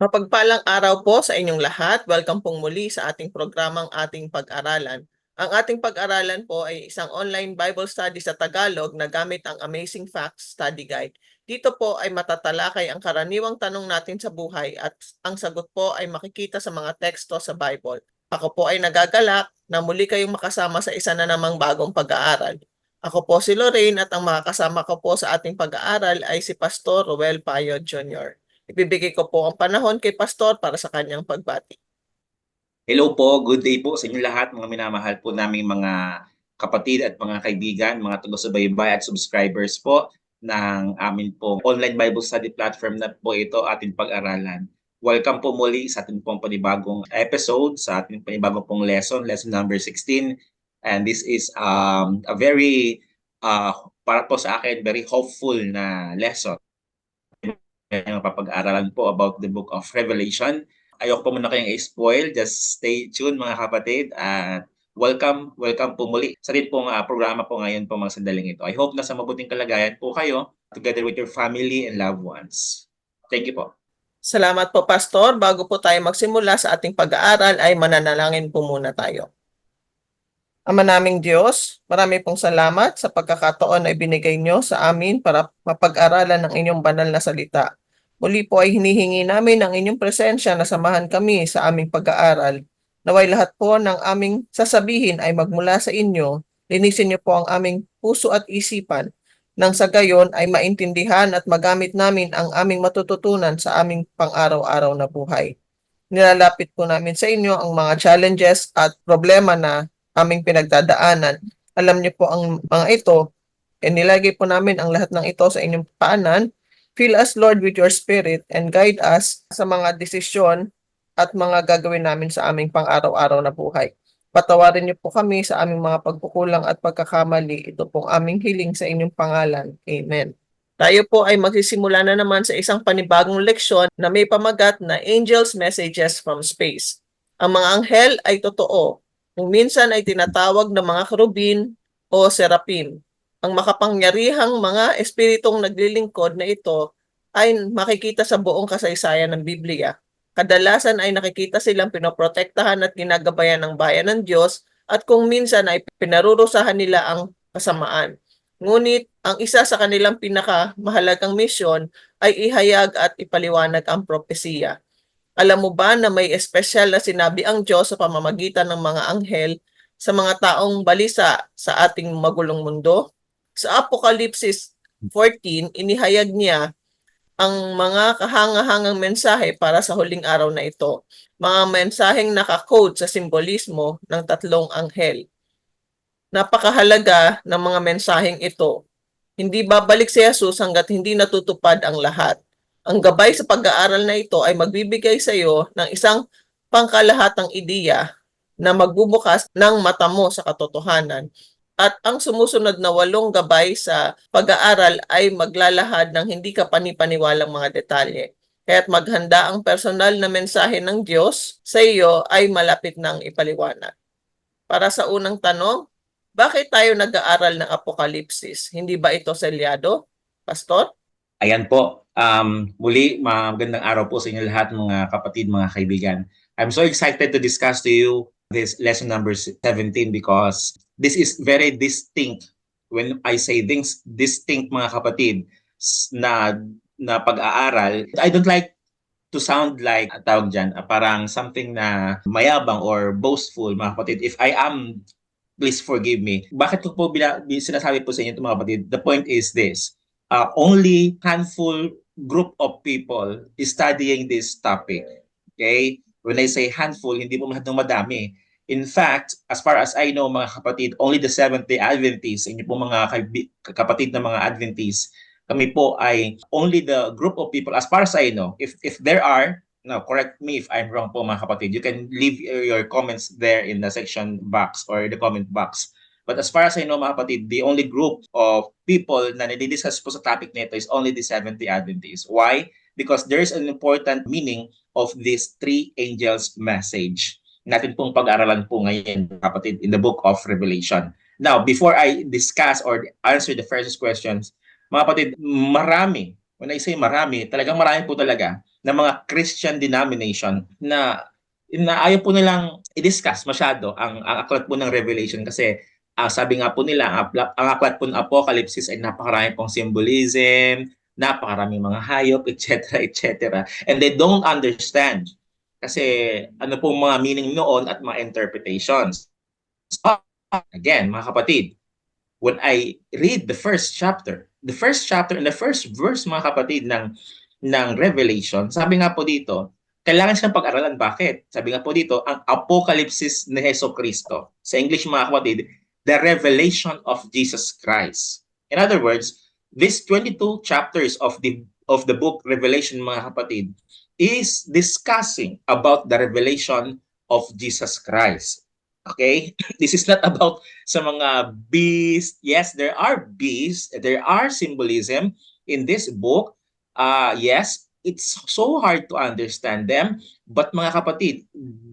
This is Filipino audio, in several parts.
Mapagpalang araw po sa inyong lahat. Welcome pong muli sa ating programang Ating Pag-aralan. Ang ating pag-aralan po ay isang online Bible study sa Tagalog na gamit ang Amazing Facts Study Guide. Dito po ay matatalakay ang karaniwang tanong natin sa buhay at ang sagot po ay makikita sa mga teksto sa Bible. Ako po ay nagagalak na muli kayong makasama sa isa na namang bagong pag-aaral. Ako po si Lorraine at ang makakasama ko po sa ating pag-aaral ay si Pastor Ruel Payo Jr. Ibibigay ko po ang panahon kay Pastor para sa kanyang pagbati. Hello po, good day po sa inyo lahat, mga minamahal po naming mga kapatid at mga kaibigan, mga taga-subaybay at subscribers po ng amin po online Bible study platform na po ito ating pag-aralan. Welcome po muli sa ating pong panibagong episode, sa ating panibagong pong lesson number 16. And this is a very, para po sa akin, very hopeful na lesson. Papag-aralan po about the book of Revelation. Ayoko po muna kayong i-spoil. Just stay tuned mga kapatid at welcome po muli sa ating pong programa po ngayon po mga sandaling ito. I hope na sa mabuting kalagayan po kayo together with your family and loved ones. Thank you po. Salamat po, Pastor. Bago po tayo magsimula sa ating pag-aaral ay mananalangin po muna tayo. Ama naming Diyos, marami pong salamat sa pagkakataon na ibinigay nyo sa amin para mapag-aralan ng inyong banal na salita. Muli po ay hinihingi namin ang inyong presensya na samahan kami sa aming pag-aaral. Naway lahat po ng aming sasabihin ay magmula sa inyo. Linisin niyo po ang aming puso at isipan nang sa gayon ay maintindihan at magamit namin ang aming matututunan sa aming pang-araw-araw na buhay. Nilalapit po namin sa inyo ang mga challenges at problema na aming pinagdadaanan. Alam niyo po ang mga ito, nilagay po namin ang lahat ng ito sa inyong paanan. Fill us, Lord, with your Spirit and guide us sa mga desisyon at mga gagawin namin sa aming pang-araw-araw na buhay. Patawarin niyo po kami sa aming mga pagkukulang at pagkakamali. Ito pong aming hiling sa inyong pangalan. Amen. Tayo po ay magsisimula na naman sa isang panibagong leksyon na may pamagat na Angels Messages from Space. Ang mga anghel ay totoo. Kung minsan ay tinatawag na mga kerubin o serapim. Ang makapangyarihang mga espiritong naglilingkod na ito ay makikita sa buong kasaysayan ng Biblia. Kadalasan ay nakikita silang pinoprotektahan at ginagabayan ng bayan ng Diyos at kung minsan ay pinarurusahan nila ang kasamaan. Ngunit ang isa sa kanilang pinakamahalagang misyon ay ihayag at ipaliwanag ang propesiya. Alam mo ba na may espesyal na sinabi ang Diyos sa pamamagitan ng mga anghel sa mga taong balisa sa ating magulong mundo? Sa Apokalipsis 14, inihayag niya ang mga kahanga-hangang mensahe para sa huling araw na ito. Mga mensaheng nakakode sa simbolismo ng tatlong anghel. Napakahalaga ng mga mensaheng ito. Hindi babalik si Jesus hanggat hindi natutupad ang lahat. Ang gabay sa pag-aaral na ito ay magbibigay sa iyo ng isang pangkalahatang ideya na magbubukas ng mata mo sa katotohanan. At ang sumusunod na 8 gabay sa pag-aaral ay maglalahad ng hindi ka panipaniwalang mga detalye. Kaya't maghanda ang personal na mensahe ng Diyos sa iyo ay malapit nang ipaliwanag. Para sa unang tanong, bakit tayo nag-aaral ng Apokalipsis? Hindi ba ito selyado, Pastor? Ayan po. Muli, magandang araw po sa inyo lahat mga kapatid, mga kaibigan. I'm so excited to discuss to you this lesson number 17 because this is very distinct. When I say things distinct mga kapatid na pag-aaral, I don't like to sound like tawag dyan, parang something na mayabang or boastful mga kapatid. If I am, please forgive me. Bakit ko po sinasabi po sa inyo ito mga kapatid? The point is this. Only handful group of people is studying this topic. Okay? When I say handful, hindi po masyadong madami. In fact, as far as I know, mga kapatid, only the Seventh-day Adventists, hindi po mga kapatid na mga Adventists, kami po ay only the group of people, as far as I know, if there are, now correct me if I'm wrong po mga kapatid, you can leave your comments there in the section box or the comment box. But as far as I know mga kapatid, the only group of people na nadi-discuss po sa topic nito is only the Seventh-day Adventists. Why? Because there is an important meaning of this 3 angels message. Natin pong pag-aralan po ngayon kapatid in the book of Revelation. Now, before I discuss or answer the first questions, mga kapatid, marami, when I say marami, talagang marami po talaga ng mga Christian denomination na ayaw po nilang i-discuss masyado ang aklat po ng Revelation kasi sabi nga po nila, ang aklat po ng Apocalypse ay napakarami pong symbolism, napakaraming mga hayop, etc., etc. And they don't understand kasi ano pong mga meaning noon at mga interpretations. So, again, mga kapatid, when I read the first chapter and the first verse, mga kapatid, ng Revelation, sabi nga po dito, kailangan siyang pag-aralan. Bakit? Sabi nga po dito, ang Apokalipsis ni Heso Kristo. Sa English, mga kapatid, the revelation of Jesus Christ. In other words, these 22 chapters of the book Revelation, mga kapatid, is discussing about the revelation of Jesus Christ. Okay? This is not about sa mga beasts. Yes, there are beasts. There are symbolism in this book. Yes, it's so hard to understand them. But mga kapatid,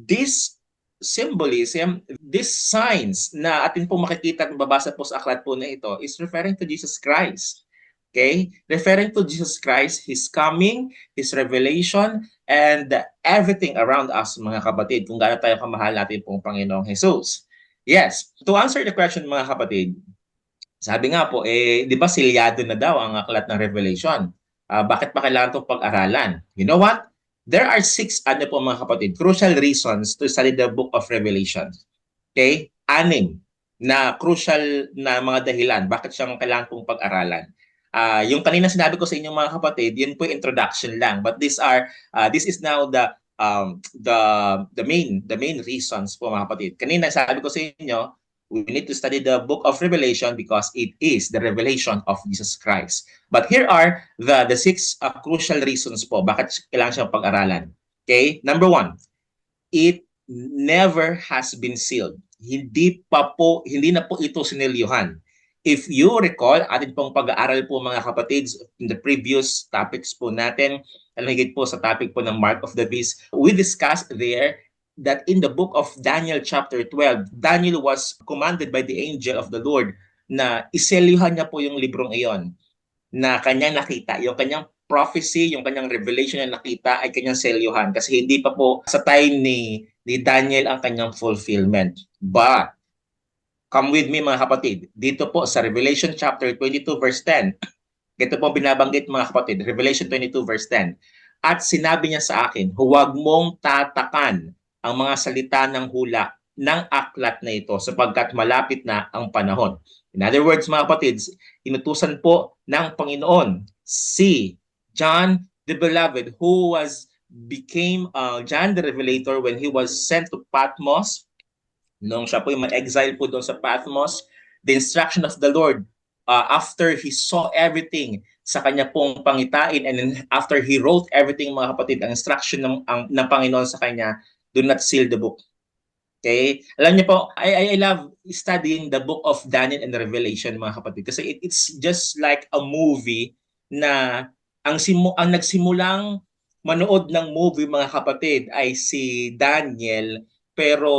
this symbolism, these signs na atin po makikita at mababasa po sa aklat po na ito is referring to Jesus Christ. Okay? Referring to Jesus Christ, His coming, His revelation, and everything around us, mga kapatid, kung gaano tayo kamahal natin pong Panginoong Jesus. Yes, to answer the question, mga kapatid, sabi nga po, di ba silyado na daw ang aklat ng Revelation? Bakit pa kailangan itong pag-aralan? You know what? There are 6, po mga kapatid, crucial reasons to study the book of Revelation. Okay? 6 na crucial na mga dahilan bakit siyang kailangan pong pag-aralan. Yung kanina sinabi ko sa inyo, mga kapatid, yun po introduction lang. But this is now the main reasons po, mga kapatid. Kanina sabi ko sa inyo, we need to study the book of Revelation because it is the revelation of Jesus Christ. But here are the 6 crucial reasons po bakit kailangan siyang pag-aralan. Okay? Number 1, it never has been sealed. Hindi na po ito sinilyuhan. If you recall, atin pong pag-aaral po, mga kapatids, in the previous topics po natin, alagid po sa topic po ng Mark of the Beast, we discussed there that in the book of Daniel chapter 12, Daniel was commanded by the angel of the Lord na iselyuhan niya po yung librong iyon na kanyang nakita, yung kanyang prophecy, yung kanyang revelation na nakita ay kanyang selyuhan kasi hindi pa po sa time ni Daniel ang kanyang fulfillment. But come with me, mga kapatid. Dito po sa Revelation chapter 22 verse 10. Ito po binabanggit, mga kapatid. Revelation 22 verse 10. At sinabi niya sa akin, huwag mong tatakan ang mga salita ng hula ng aklat na ito sapagkat malapit na ang panahon. In other words, mga kapatids, inutusan po ng Panginoon si John the Beloved who became John the Revelator when he was sent to Patmos. Nung siya po yung ma-exile po doon sa Patmos, the instruction of the Lord, after he saw everything sa kanya pong pangitain, and then after he wrote everything, mga kapatid, ang instruction ng Panginoon sa kanya, do not seal the book. Okay? Alam niyo po, I love studying the book of Daniel and Revelation, mga kapatid, kasi it's just like a movie na ang nagsimulang manood ng movie, mga kapatid, ay si Daniel. Pero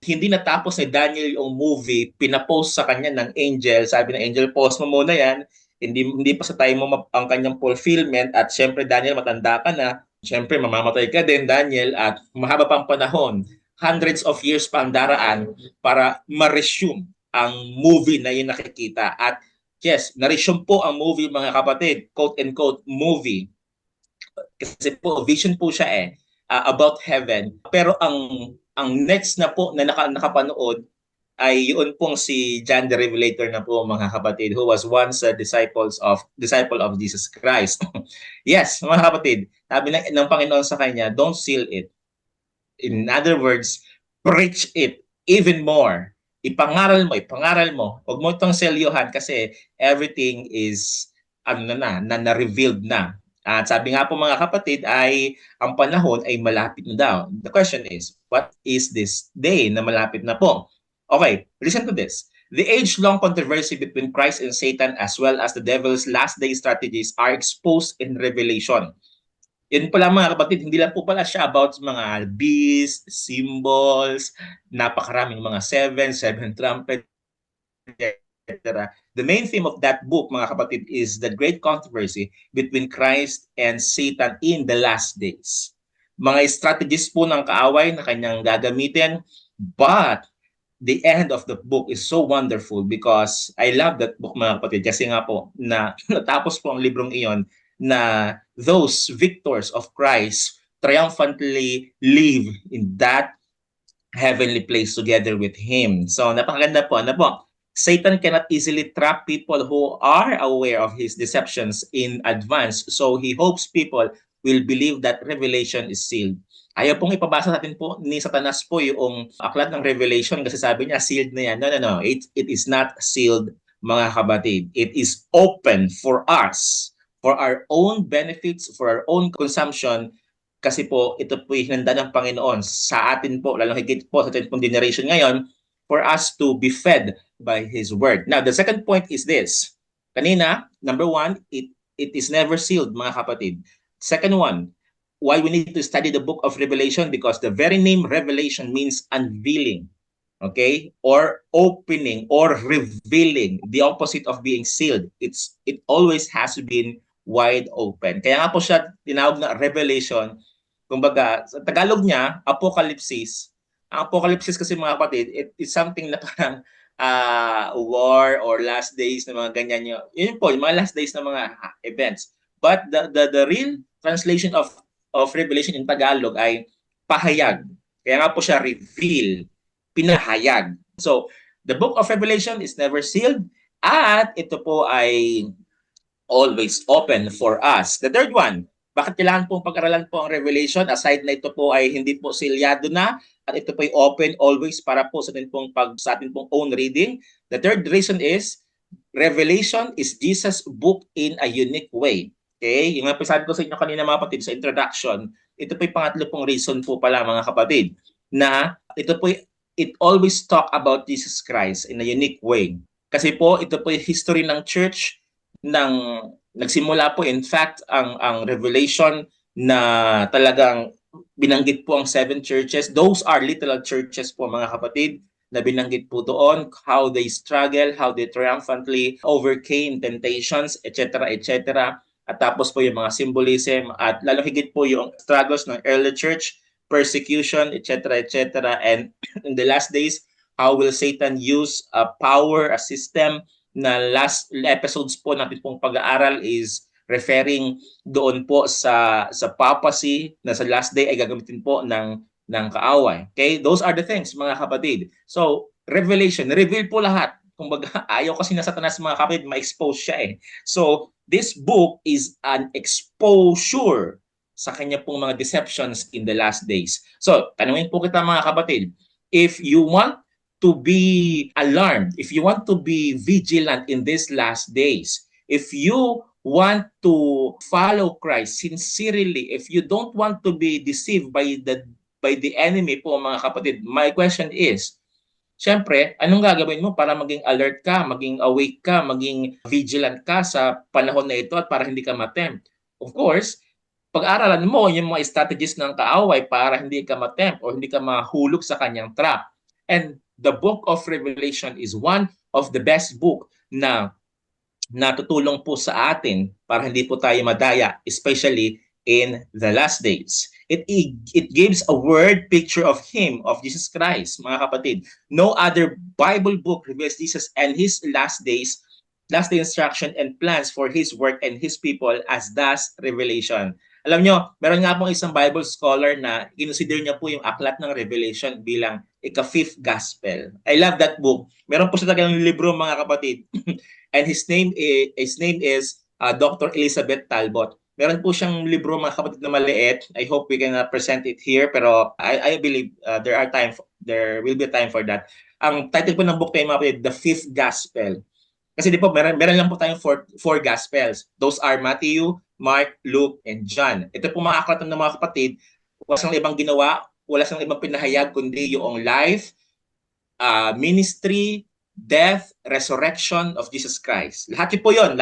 hindi natapos ni Daniel yung movie, pinapost sa kanya ng angel. Sabi ng angel, post mo muna yan. Hindi pa sa time mo ang kanyang fulfillment. At syempre, Daniel, matanda ka na. Syempre, mamamatay ka din, Daniel. At mahaba pang panahon. Hundreds of years pa ang daraan para ma-resume ang movie na yun nakikita. At yes, na-resume po ang movie, mga kapatid. Quote-unquote movie. Kasi po, vision po siya about heaven. Pero ang next na po na nakapanood ay yun pong si John the Revelator na po, mga kapatid, who was once a disciple of Jesus Christ. Yes, mga kapatid, sabi ng Panginoon sa kanya, don't seal it. In other words, preach it even more. Ipangaral mo. Huwag mo itong selyuhan kasi everything is na-revealed na. At sabi nga po, mga kapatid, ay ang panahon ay malapit na daw. The question is, what is this day na malapit na po? Okay, listen to this. The age-long controversy between Christ and Satan as well as the devil's last day strategies are exposed in Revelation. Yun pala, mga kapatid, hindi lang po pala siya about mga beasts, symbols, napakaraming mga seven trumpets, The main theme of that book, mga kapatid, is the great controversy between Christ and Satan in the last days. Mga strategies po ng kaaway na kanyang gagamitin, but the end of the book is so wonderful because I love that book, mga kapatid, kasi nga po na natapos po ang librong iyon na those victors of Christ triumphantly live in that heavenly place together with Him. So napakaganda po. Ano po? Satan cannot easily trap people who are aware of his deceptions in advance. So he hopes people will believe that revelation is sealed. Ayaw pong ipabasa natin po ni Satanas po yung aklat ng Revelation kasi sabi niya sealed na yan. No, no, no. It is not sealed, mga kabatid. It is open for us, for our own benefits, for our own consumption, kasi po ito po hinanda ng Panginoon sa atin po, lalo higit po sa atin pong generation ngayon, for us to be fed by His Word. Now, the second point is this. Kanina, number one, it is never sealed, mga kapatid. Second one, why we need to study the book of Revelation? Because the very name Revelation means unveiling, okay? Or opening or revealing, the opposite of being sealed. It always has been wide open. Kaya nga po siya tinawag na Revelation. Kumbaga, sa Tagalog niya, Apocalypse. Ang Apocalypse kasi, mga kapatid, it is something na parang war or last days na mga ganyan yun. Yun po, yung mga last days na mga events. But the real translation of Revelation in Tagalog ay pahayag. Kaya nga po siya reveal, pinahayag. So, the book of Revelation is never sealed at ito po ay always open for us. The third one, bakit kailangan pong pag-aralan po ang Revelation aside na ito po ay hindi po silyado na at ito po ay open always para po sa atin pong own reading. The third reason is Revelation is Jesus' book in a unique way. Okay? Yung napisabi ko sa inyo kanina, mga kapatid, sa introduction, ito po yung pangatlo pong reason po pala, mga kapatid, na ito po it always talk about Jesus Christ in a unique way. Kasi po ito po yung history ng church ng nagsimula po, in fact, ang Revelation na talagang binanggit po ang 7 churches. Those are literal churches po, mga kapatid, na binanggit po doon, how they struggle, how they triumphantly overcame temptations, etc., etc. At tapos po yung mga symbolism at lalo higit po yung struggles ng early church, persecution, etc., etc. And in the last days, how will Satan use a power, a system, na last episodes po natin pong pag-aaral is referring doon po sa papacy na sa last day ay gagamitin po ng kaaway. Okay? Those are the things, mga kapatid. So, Revelation, reveal po lahat. Kumbaga, ayaw kasi na Satanas, mga kapatid, ma-expose siya eh. So, this book is an exposure sa kanya pong mga deceptions in the last days. So, tanungin po kita, mga kapatid, if you want to be alarmed, if you want to be vigilant in these last days, if you want to follow Christ sincerely, if you don't want to be deceived by the enemy po, mga kapatid, my question is, syempre, anong gagawin mo para maging alert ka, maging awake ka, maging vigilant ka sa panahon na ito at para hindi ka matempt? Of course, pag-aralan mo yung mga strategies ng kaaway para hindi ka matempt o hindi ka mahulog sa kanyang trap. And the book of Revelation is one of the best book na natutulong po sa atin para hindi po tayo madaya, especially in the last days. It gives a word picture of Him, of Jesus Christ, mga kapatid. No other Bible book reveals Jesus and His last days, last day instruction and plans for His work and His people as does Revelation. Alam nyo, meron nga pong isang Bible scholar na consider niya po yung aklat ng Revelation bilang ika-fifth gospel. I love that book. Meron po siya talagang libro, mga kapatid. And his name is Dr. Elizabeth Talbot. Meron po siyang libro, mga kapatid, na maliit. I hope we can present it here, pero I believe there will be time for that. Ang title po ng book tayo, mga kapatid, The Fifth Gospel. Kasi di po, meron lang po tayong four Gospels. Those are Matthew, Mark, Luke, and John. Ito po mga aklat ng mga kapatid, wala silang ibang ginawa, wala silang ibang pinahayag, kundi yung life, ministry, death, resurrection of Jesus Christ. Lahat po yun.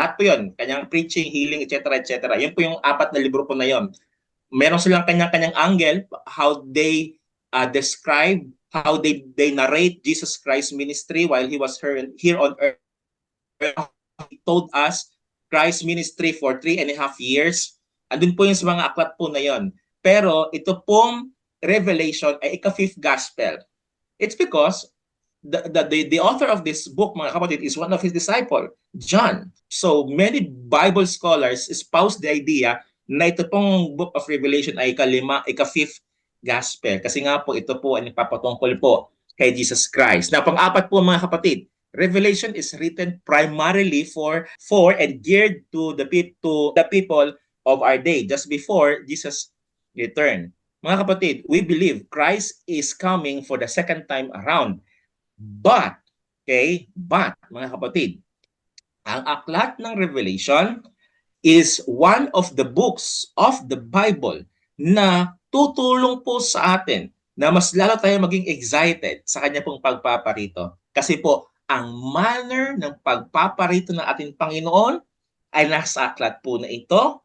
Kanyang preaching, healing, etc., etc. Yun po yung 4 na libro po na yun. Meron silang kanyang angle, how they describe, how they narrate Jesus Christ's ministry while He was here on earth. He told us Christ's ministry for 3.5 years. Andun po yung sa mga aklat po na yon. Pero ito pong Revelation ay ika-fifth gospel. It's because the author of this book, mga kapatid, is one of his disciple, John. So many Bible scholars espouse the idea na ito pong book of Revelation ay ika-fifth gospel. Kasi nga po, ito po ay nagpapatungkol po kay Jesus Christ. Na pang-apat po mga kapatid, Revelation is written primarily for and geared to the people of our day just before Jesus' return. Mga kapatid, we believe Christ is coming for the second time around. But mga kapatid, ang aklat ng Revelation is one of the books of the Bible na tutulong po sa atin na mas lalo tayo maging excited sa kanya pong pagpaparito. Kasi po, ang manner ng pagpaparito ng ating Panginoon ay nasa aklat po na ito.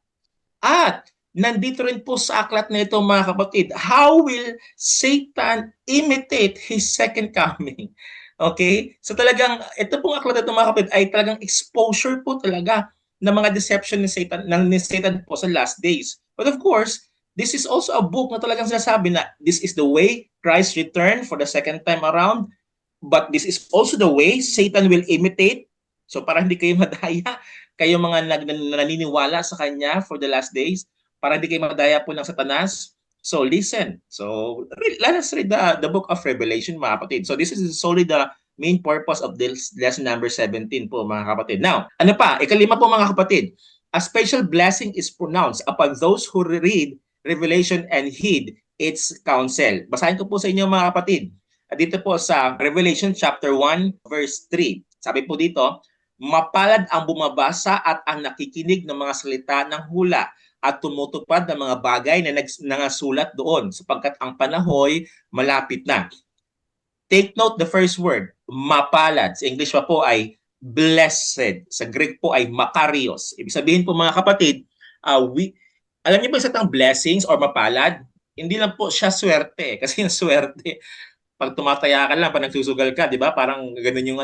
At nandito rin po sa aklat na ito mga kapatid, how will Satan imitate his second coming? Okay? So talagang, ito pong aklat na ito mga kapatid ay talagang exposure po talaga ng mga deception ni Satan po sa last days. But of course, this is also a book na talagang sinasabi na this is the way Christ returned for the second time around, but this is also the way Satan will imitate. So para hindi kayo madaya, kayo mga naniniwala sa kanya for the last days, para hindi kayo madaya po ng Satanas. So listen. So let us read the book of Revelation, mga kapatid. So this is solely the main purpose of this lesson number 17 po, mga kapatid. Now, ano pa? Ikalima po, mga kapatid. A special blessing is pronounced upon those who read Revelation and heed its counsel. Basahin ko po sa inyo, mga kapatid. Dito po sa Revelation chapter 1 verse 3. Sabi po dito, mapalad ang bumabasa at ang nakikinig ng mga salita ng hula at tumutupad ng mga bagay na nangasulat doon sapagkat ang panahoy malapit na. Take note the first word, mapalad. Sa English pa po ay blessed. Sa Greek po ay makarios. Ibig sabihin po mga kapatid, alam niyo ba sa tang blessings or mapalad? Hindi lang po siya swerte. Kasi yung swerte, pag tumataya ka lang, pag nagsusugal ka, di ba? Parang ganun yung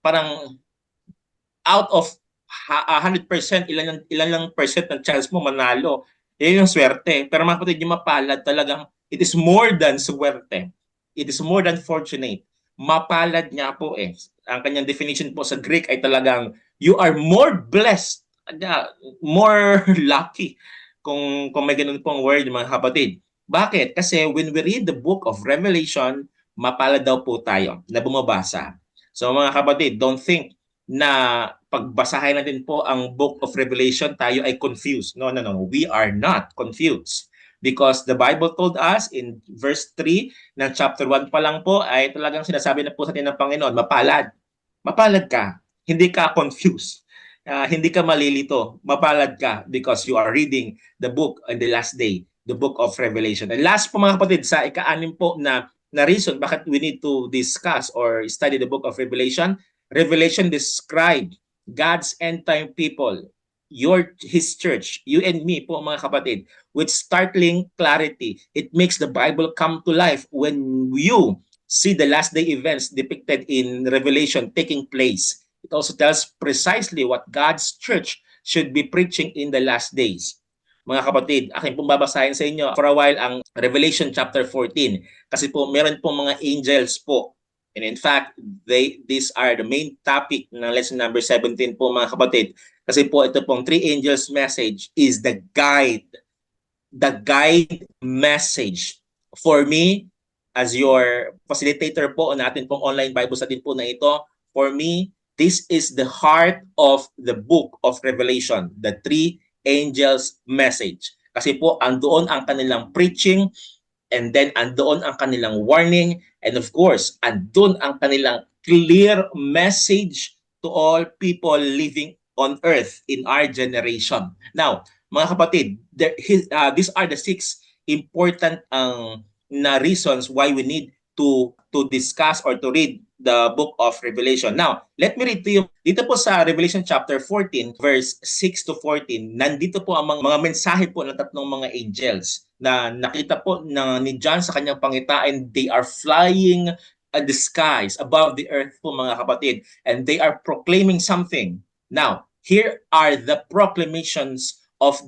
parang out of 100%, ilan lang percent ng chance mo manalo. Yan yung swerte. Pero mga kapatid, yung mapalad talagang, it is more than swerte. It is more than fortunate. Mapalad niya po eh. Ang kanyang definition po sa Greek ay talagang, you are more blessed, more lucky, kung may ganun pong word, mga kapatid. Bakit? Kasi when we read the book of Revelation, mapalad daw po tayo na bumabasa. So mga kapatid, don't think na pagbasahin natin po ang book of Revelation, tayo ay confused. No. We are not confused. Because the Bible told us in verse 3 ng chapter 1 pa lang po ay talagang sinasabi na po sa atin ng Panginoon, mapalad. Mapalad ka. Hindi ka confused. Hindi ka malilito. Mapalad ka because you are reading the book in the last day, the book of Revelation. And last po mga kapatid, sa ika-anim po na reason bakit we need to discuss or study the book of Revelation, Revelation described God's end-time people, His church, you and me po mga kapatid, with startling clarity. It makes the Bible come to life when you see the last day events depicted in Revelation taking place. It also tells precisely what God's church should be preaching in the last days. Mga kapatid, akin pong babasahin sa inyo for a while ang Revelation chapter 14 kasi po meron pong mga angels po. And in fact, these are the main topic ng lesson number 17 po mga kapatid. Kasi po ito pong three angels message is the guide message. For me, as your facilitator po natin pong online Bible study po na ito, for me, this is the heart of the book of Revelation, the three angels message. Kasi po andoon ang kanilang preaching, and then andoon ang kanilang warning, and of course, andoon ang kanilang clear message to all people living on earth in our generation. Now, mga kapatid, these are the 6 important na reasons why we need to discuss or to read the book of Revelation. Now, let me read to you. Dito po sa Revelation chapter 14, verse 6 to 14, nandito po ang mga mensahe po ng tatlong mga angels na nakita po ni John sa kanyang pangitain. They are flying the skies, above the earth po mga kapatid. And they are proclaiming something. Now, here are the proclamations of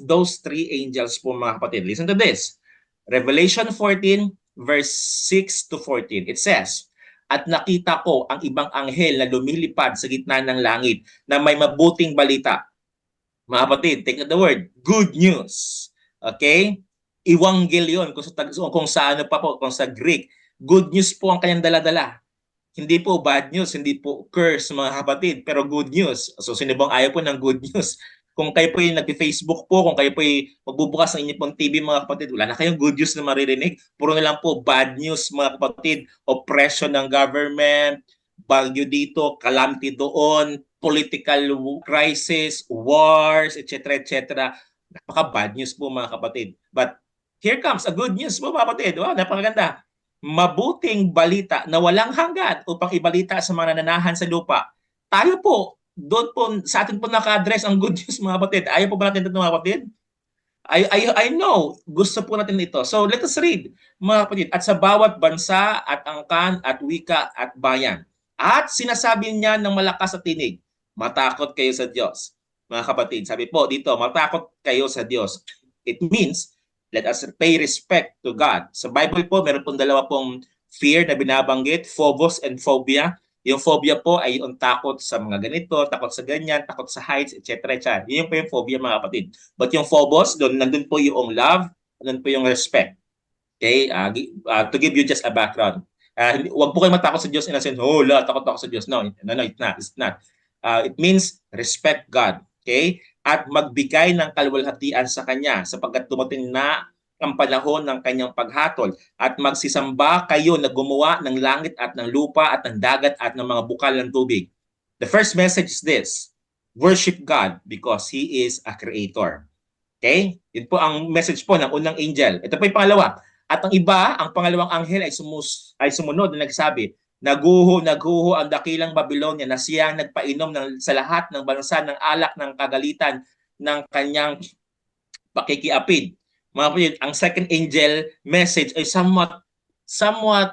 those three angels po mga kapatid. Listen to this. Revelation 14 verse 6 to 14. It says, "At nakita ko ang ibang anghel na lumilipad sa gitna ng langit na may mabuting balita." Mga kapatid, take the word, good news. Okay? Evangelion kung sa ano pa po, kung sa Greek. Good news po ang kanyang dala-dala. Hindi po bad news, hindi po curse mga kapatid, pero good news. So sino bang ayaw po ng good news? Kung kayo po yung nag-Facebook po, kung kayo po yung magbubukas ng inyong pong TV mga kapatid, wala na kayong good news na maririnig. Puro na lang po bad news mga kapatid. Oppression ng government, bagyo dito, calamity doon, political crisis, wars, etc. etc. Napaka-bad news po mga kapatid. But here comes a good news po mga kapatid. Wow, napakaganda. Mabuting balita na walang hanggan upang ibalita sa mga nananahan sa lupa. Tayo po, doon po, sa atin po naka-address ang good news mga kapatid. Ayaw po ba natin ito mga kapatid? I know, gusto po natin ito. So let us read mga kapatid. At sa bawat bansa at angkan at wika at bayan. At sinasabi niya ng malakas at tinig, matakot kayo sa Diyos. Mga kapatid, sabi po dito, matakot kayo sa Diyos. It means, let us pay respect to God. Sa Bible po, meron pong dalawa pong fear na binabanggit, phobos and phobia. Yung phobia po ay yung takot sa mga ganito, takot sa ganyan, takot sa heights, etc. etc. Yun po yung phobia mga kapatid. But yung phobos, nandun po yung love, nandun po yung respect. Okay? To give you just a background. Huwag po kayo matakot sa Diyos in a sense, oh, takot ako sa Diyos. No, it's not. It's not. It means respect God. Okay? At magbigay ng kaluwalhatian sa Kanya sapagkat dumating na ang panahon ng Kanyang paghatol at magsisamba kayo na gumawa ng langit at ng lupa at ng dagat at ng mga bukal ng tubig. The first message is this, worship God because He is a creator. Okay? Yun po ang message po ng unang angel. Ito po yung pangalawa. At ang iba, ang pangalawang anghel ay sumunod na nagsabi, naguho ang dakilang Babylonia na siyang nagpainom sa lahat ng bansa ng alak ng kagalitan ng kanyang pakikiapid. Mga kapatid, ang second angel message ay somewhat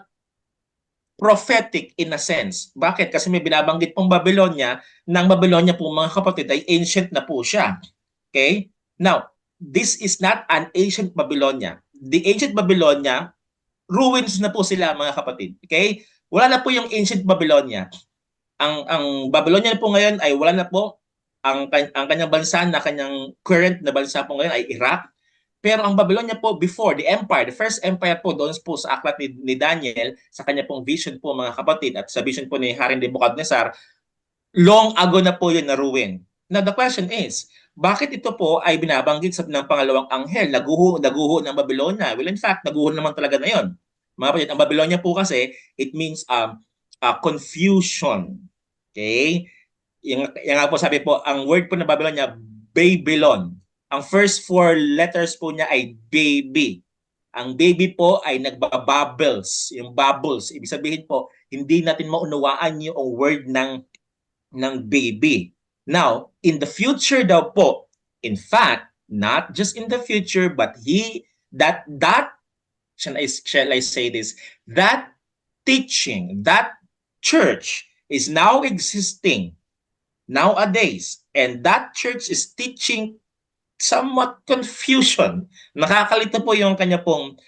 prophetic in a sense. Bakit? Kasi may binabanggit pong Babylonia, ng Babylonia po mga kapatid ay ancient na po siya. Okay? Now, this is not an ancient Babylonia. The ancient Babylonia, ruins na po sila mga kapatid. Okay? Wala na po yung ancient Babylonia. Ang Babylonia po ngayon ay wala na po. Ang kanyang bansa na kanyang current na bansa po ngayon ay Iraq. Pero ang Babylonia po before, the empire, the first empire po doon po sa aklat ni Daniel, sa kanya pong vision po mga kapatid at sa vision po ni Haring Nebuchadnezzar, long ago na po yun na ruin. Now the question is, bakit ito po ay binabanggit ng pangalawang anghel, naguho ng Babylonia? Well, in fact, naguho naman talaga na yun. Mga kapatid, ang Babylonia po kasi, it means confusion. Okay? Yung nga po sabi po, ang word po na Babylonia, Babylon. Ang first four letters po niya ay baby. Ang baby po ay nagbabubbles, yung bubbles. Ibig sabihin po, hindi natin maunawaan yung word ng baby. Now, in the future daw po, in fact, not just in the future, but shall I say this, that teaching, that church is now existing nowadays, and that church is teaching somewhat confusion. Nakakalito po yung kanya pong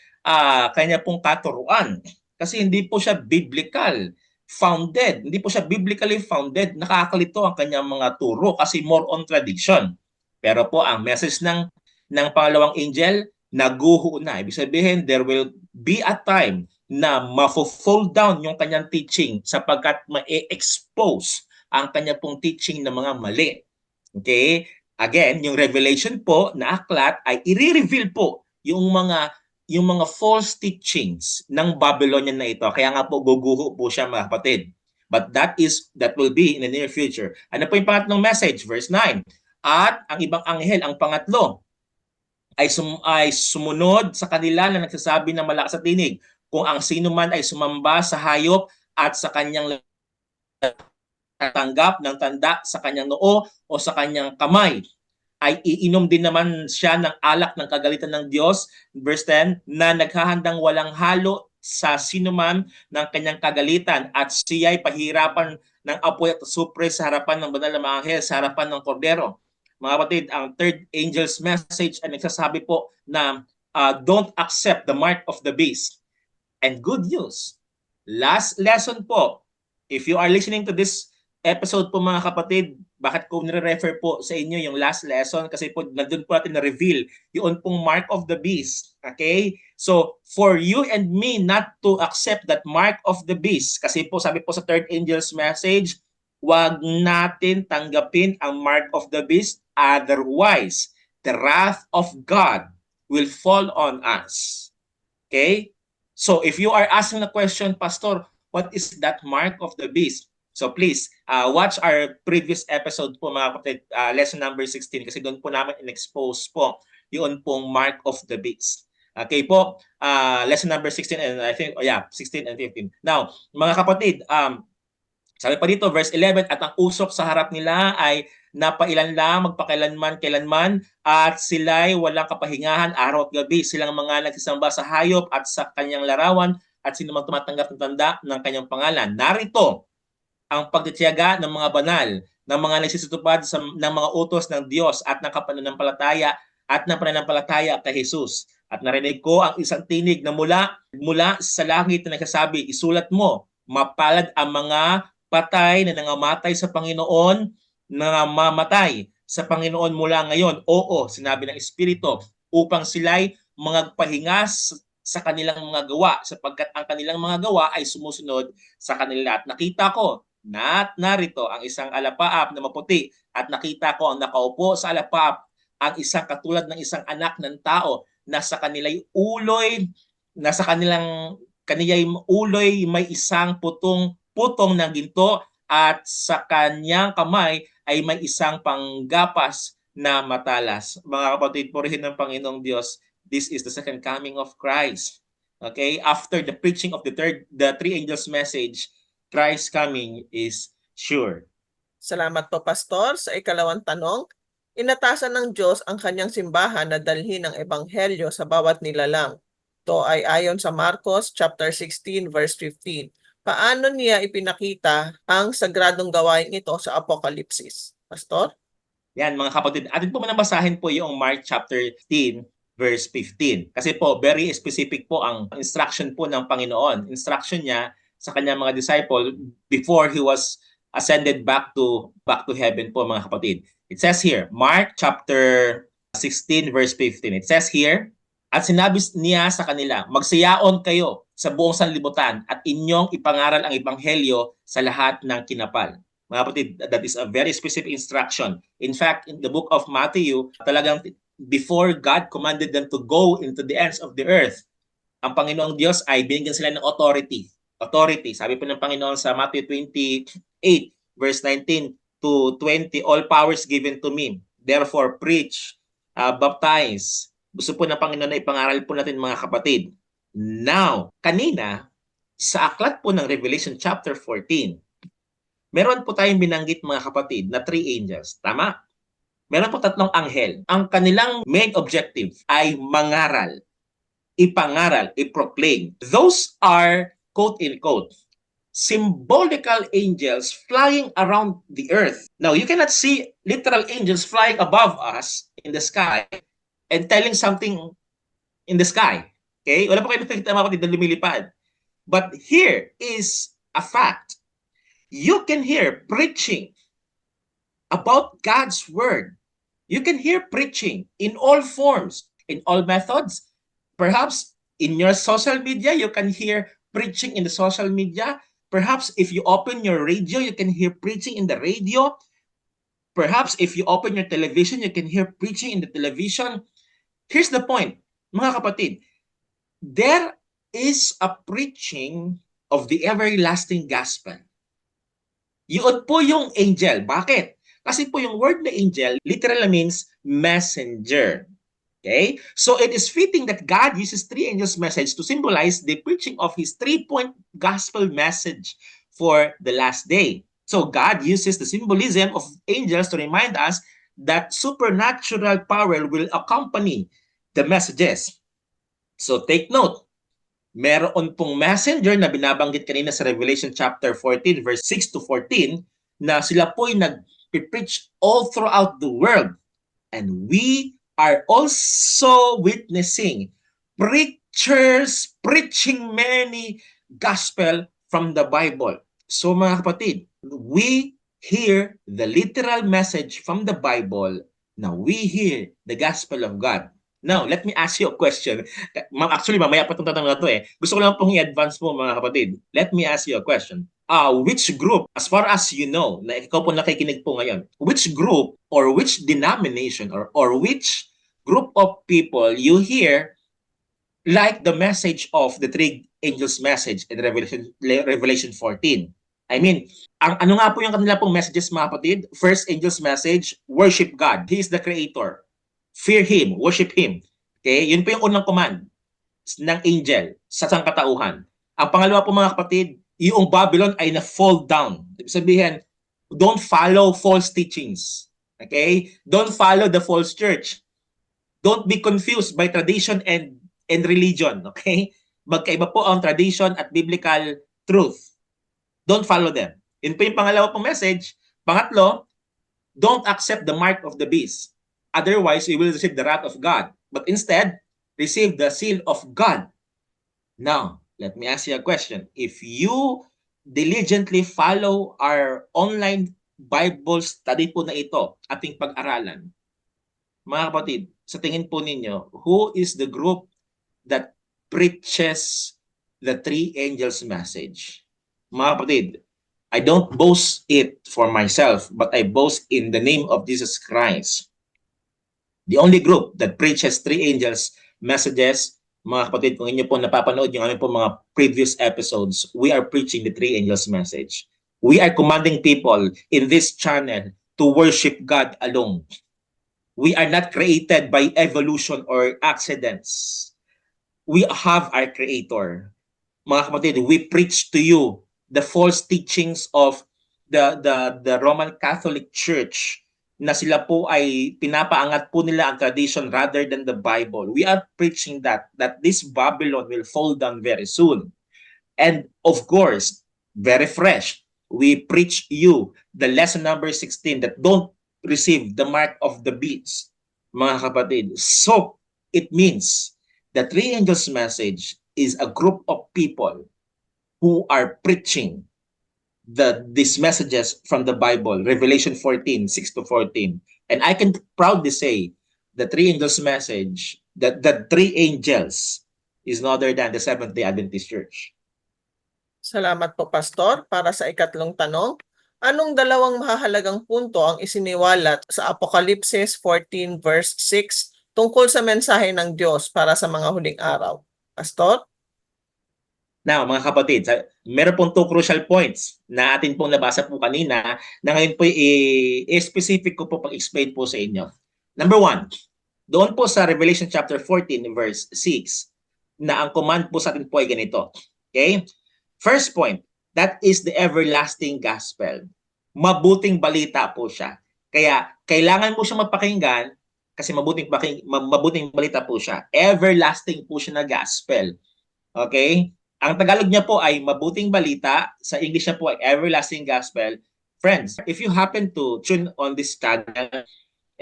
katuruan kasi hindi po siya biblical founded. Hindi po siya biblically founded. Nakakalito ang kanyang mga turo kasi more on tradition. Pero po ang message ng pangalawang angel, naguho na. Ibig sabihin, there will be a time na mafo-fold down yung kanyang teaching sapagkat ma-expose ang kanya pong teaching na mga mali. Okay? Again, yung revelation po na aklat ay i-reveal po yung mga false teachings ng Babylonian na ito. Kaya nga po guguho po siya mga kapatid. But that will be in the near future. Ano po yung pangatlong message? Verse 9. At ang ibang anghel, ang pangatlo, ay sumunod sa kanila na nagsasabi ng malakas at tinig. Kung ang sino man ay sumamba sa hayop at sa kanyang tanggap ng tanda sa kanyang noo o sa kanyang kamay, ay iinom din naman siya ng alak ng kagalitan ng Diyos, verse 10, na naghahandang walang halo sa sinuman ng kanyang kagalitan at siya'y pahirapan ng apoy at supre sa harapan ng banal na mga anghel, sa harapan ng kordero. Mga kapatid, ang third angel's message ay nagsasabi po na don't accept the mark of the beast. And good news, last lesson po, if you are listening to this episode po mga kapatid, bakit ko nire-refer po sa inyo yung last lesson? Kasi po nandun po natin na-reveal yung pong mark of the beast. Okay? So, for you and me not to accept that mark of the beast, kasi po sabi po sa third angel's message, wag natin tanggapin ang mark of the beast, otherwise, the wrath of God will fall on us. Okay? So, if you are asking the question, Pastor, what is that mark of the beast? So please, watch our previous episode po mga kapatid, lesson number 16, kasi doon po namin in-expose po yun pong mark of the beast. Okay po, lesson number 16 and I think, 16 and 15. Now, mga kapatid, sabi pa dito, verse 11, at ang usok sa harap nila ay napailan lang, magpakailanman-kailanman, at sila'y walang kapahingahan, araw at gabi. Silang mga nagsisamba sa hayop at sa kanyang larawan, at sino mang tumatanggap ng tanda ng kanyang pangalan. Narito ang pagtitiyaga ng mga banal, ng mga nagsisitupad ng mga utos ng Diyos at ng pananampalataya kay Jesus. At narinig ko ang isang tinig na mula sa langit na nagsasabi, isulat mo, mapalad ang mga patay na nangamatay sa Panginoon, nangamatay sa Panginoon mula ngayon. Oo, sinabi ng Espiritu, upang sila'y magpahinga sa kanilang mga gawa, sapagkat ang kanilang mga gawa ay sumusunod sa kanila. At nakita ko, narito ang isang alapaap na maputi, at nakita ko ang nakaupo sa alapaap, ang isang katulad ng isang anak ng tao, na sa kanilang uloy may isang putong ng ginto, at sa kanyang kamay ay may isang panggapas na matalas. Mga kapatid, purihin ng Panginoong Diyos, this is the second coming of Christ. Okay? After the preaching of the three angels' message, Christ's coming is sure. Salamat po, Pastor. Sa ikalawang tanong, inatasan ng Diyos ang kanyang simbahan na dalhin ang ebanghelyo sa bawat nilalang. Ito ay ayon sa Marcos chapter 16 verse 15. Paano niya ipinakita ang sagradong gawain ito sa Apokalipsis? Pastor? Yan mga kapatid, atin po manabasahin po yung Mark chapter 15 verse 15. Kasi po, very specific po ang instruction po ng Panginoon. Instruction niya sa kanyang mga disciple before he was ascended back to heaven po mga kapatid. It says here, Mark chapter 16 verse 15. It says here, at sinabi niya sa kanila, magsiyaon kayo sa buong sanlibutan at inyong ipangaral ang ebanghelyo sa lahat ng kinapal. Mga kapatid, that is a very specific instruction. In fact, in the book of Matthew, talagang before God commanded them to go into the ends of the earth, ang Panginoong Diyos ay binigyan sila ng authority. Sabi po ng Panginoon sa Matthew 28 verse 19 to 20, all powers given to me. Therefore, preach, baptize. Gusto po ng Panginoon na ipangaral po natin mga kapatid. Now, kanina, sa aklat po ng Revelation chapter 14, meron po tayong binanggit mga kapatid na three angels. Tama? Meron po tatlong anghel. Ang kanilang main objective ay mangaral, ipangaral, i-proclaim. Those are, quote-unquote, symbolical angels flying around the earth. Now, you cannot see literal angels flying above us in the sky and telling something in the sky. Okay? Wala po kayo nakikita mga kapatid na lumilipad. But here is a fact. You can hear preaching about God's word. You can hear preaching in all forms, in all methods. Perhaps in your social media, you can hear preaching in the social media. Perhaps if you open your radio, you can hear preaching in the radio. Perhaps if you open your television, you can hear preaching in the television. Here's the point, mga kapatid. There is a preaching of the everlasting gospel. Yun po yung angel. Bakit? Kasi po yung word na angel literally means messenger. Okay? So it is fitting that God uses three angels' message to symbolize the preaching of his three-point gospel message for the last day. So God uses the symbolism of angels to remind us that supernatural power will accompany the messages. So take note, Meron pong messenger na binabanggit kanina sa Revelation chapter 14 verse 6 to 14 na sila po'y nag-preach all throughout the world. And we are also witnessing preachers preaching many gospel from the Bible. So mga kapatid, we hear the literal message from the Bible. Now we hear the gospel of God. Now, let me ask you a question. Actually, mamaya pa itong tatanong na ito eh. Gusto ko lang pong i-advance mo mga kapatid. Let me ask you a question. Which group, as far as you know, na ikaw po nakikinig po ngayon, which group or which denomination or which group of people you hear like the message of the three angels message in Revelation 14? I mean, ano nga po yung kanila pong messages mga kapatid? First angel's message, worship God. He is the creator. Fear Him, worship Him. Okay? Yun po yung unang command ng angel sa sangkatauhan. Ang pangalawa po mga kapatid, yung Babylon ay na-fall down. Ibig sabihin, don't follow false teachings. Okay? Don't follow the false church. Don't be confused by tradition and religion. Okay? Magkaiba po ang tradition at biblical truth. Don't follow them. Yun po yung pangalawa pong message. Pangatlo, don't accept the mark of the beast. Otherwise, you will receive the wrath of God. But instead, receive the seal of God. Now, let me ask you a question. If you diligently follow our online Bible study po na ito, ating pag-aralan, mga kapatid, sa tingin po ninyo, who is the group that preaches the three angels message? Mga kapatid, I don't boast it for myself, but I boast in the name of Jesus Christ. The only group that preaches three angels messages, mga kapatid, kung inyo po napapanood yung aming po mga previous episodes, we are preaching the three angels message. We are commanding people in this channel to worship God alone. We are not created by evolution or accidents. We have our Creator. Mga kapatid, we preach to you the false teachings of the Roman Catholic Church na sila po ay pinapaangat po nila ang tradition rather than the Bible. We are preaching that this Babylon will fall down very soon. And of course, very fresh, we preach you the lesson number 16 that don't receive the mark of the beast, mga kapatid. So, it means the three angels message is a group of people who are preaching these messages from the Bible, Revelation 14, 6 to 14. And I can proudly say the three angels message, that the three angels is no other than the Seventh-day Adventist Church. Salamat po, Pastor. Para sa ikatlong tanong, anong dalawang mahahalagang punto ang isiniwalat sa Apokalipsis 14 verse 6 tungkol sa mensahe ng Diyos para sa mga huling araw? Pastor? Now, mga kapatid, meron pong two crucial points na atin pong nabasa po kanina na ngayon po i-specific ko po pag-explain po sa inyo. Number one, doon po sa Revelation chapter 14 verse 6 na ang command po sa atin po ay ganito. Okay? First point, that is the everlasting gospel. Mabuting balita po siya. Kaya kailangan mo siya mapakinggan kasi mabuting balita po siya. Everlasting po siya na gospel. Okay? Ang Tagalog niya po ay mabuting balita. Sa English niya po ay everlasting gospel. Friends, if you happen to tune on this channel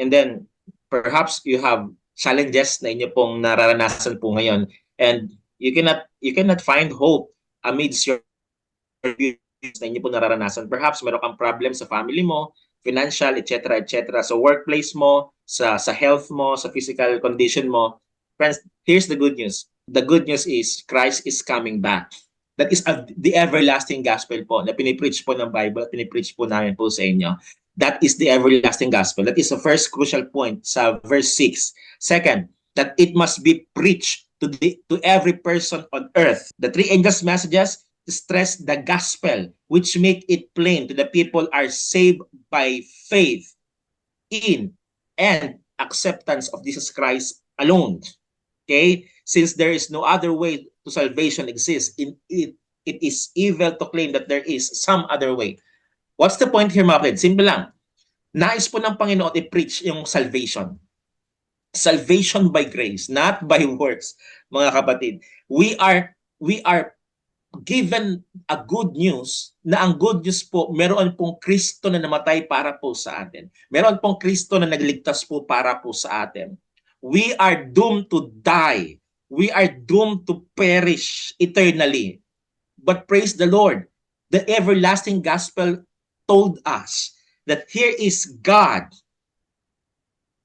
and then perhaps you have challenges na inyo pong nararanasan po ngayon and you cannot find hope amidst your na inyo pong nararanasan. Perhaps meron kang problem sa family mo, financial, etc., etc., sa workplace mo, sa health mo, sa physical condition mo. Friends, here's the good news. The good news is Christ is coming back. That is the everlasting gospel po na pinipreach po ng Bible at pinipreach po namin po sa inyo. That is the everlasting gospel. That is the first crucial point sa verse 6. Second, that it must be preached to every person on earth. The three angels' messages stress the gospel, which make it plain to the people are saved by faith in and acceptance of Jesus Christ alone. Okay? Since there is no other way to salvation exists, it is evil to claim that there is some other way. What's the point here, mga kapatid? Simple lang. Nais po ng Panginoon i-preach yung salvation. Salvation by grace, not by works, mga kapatid. We are we are given a good news na ang good news po, meron pong Kristo na namatay para po sa atin. Meron pong Kristo na nagligtas po para po sa atin. We are doomed to die. We are doomed to perish eternally. But praise the Lord, the everlasting gospel told us that here is God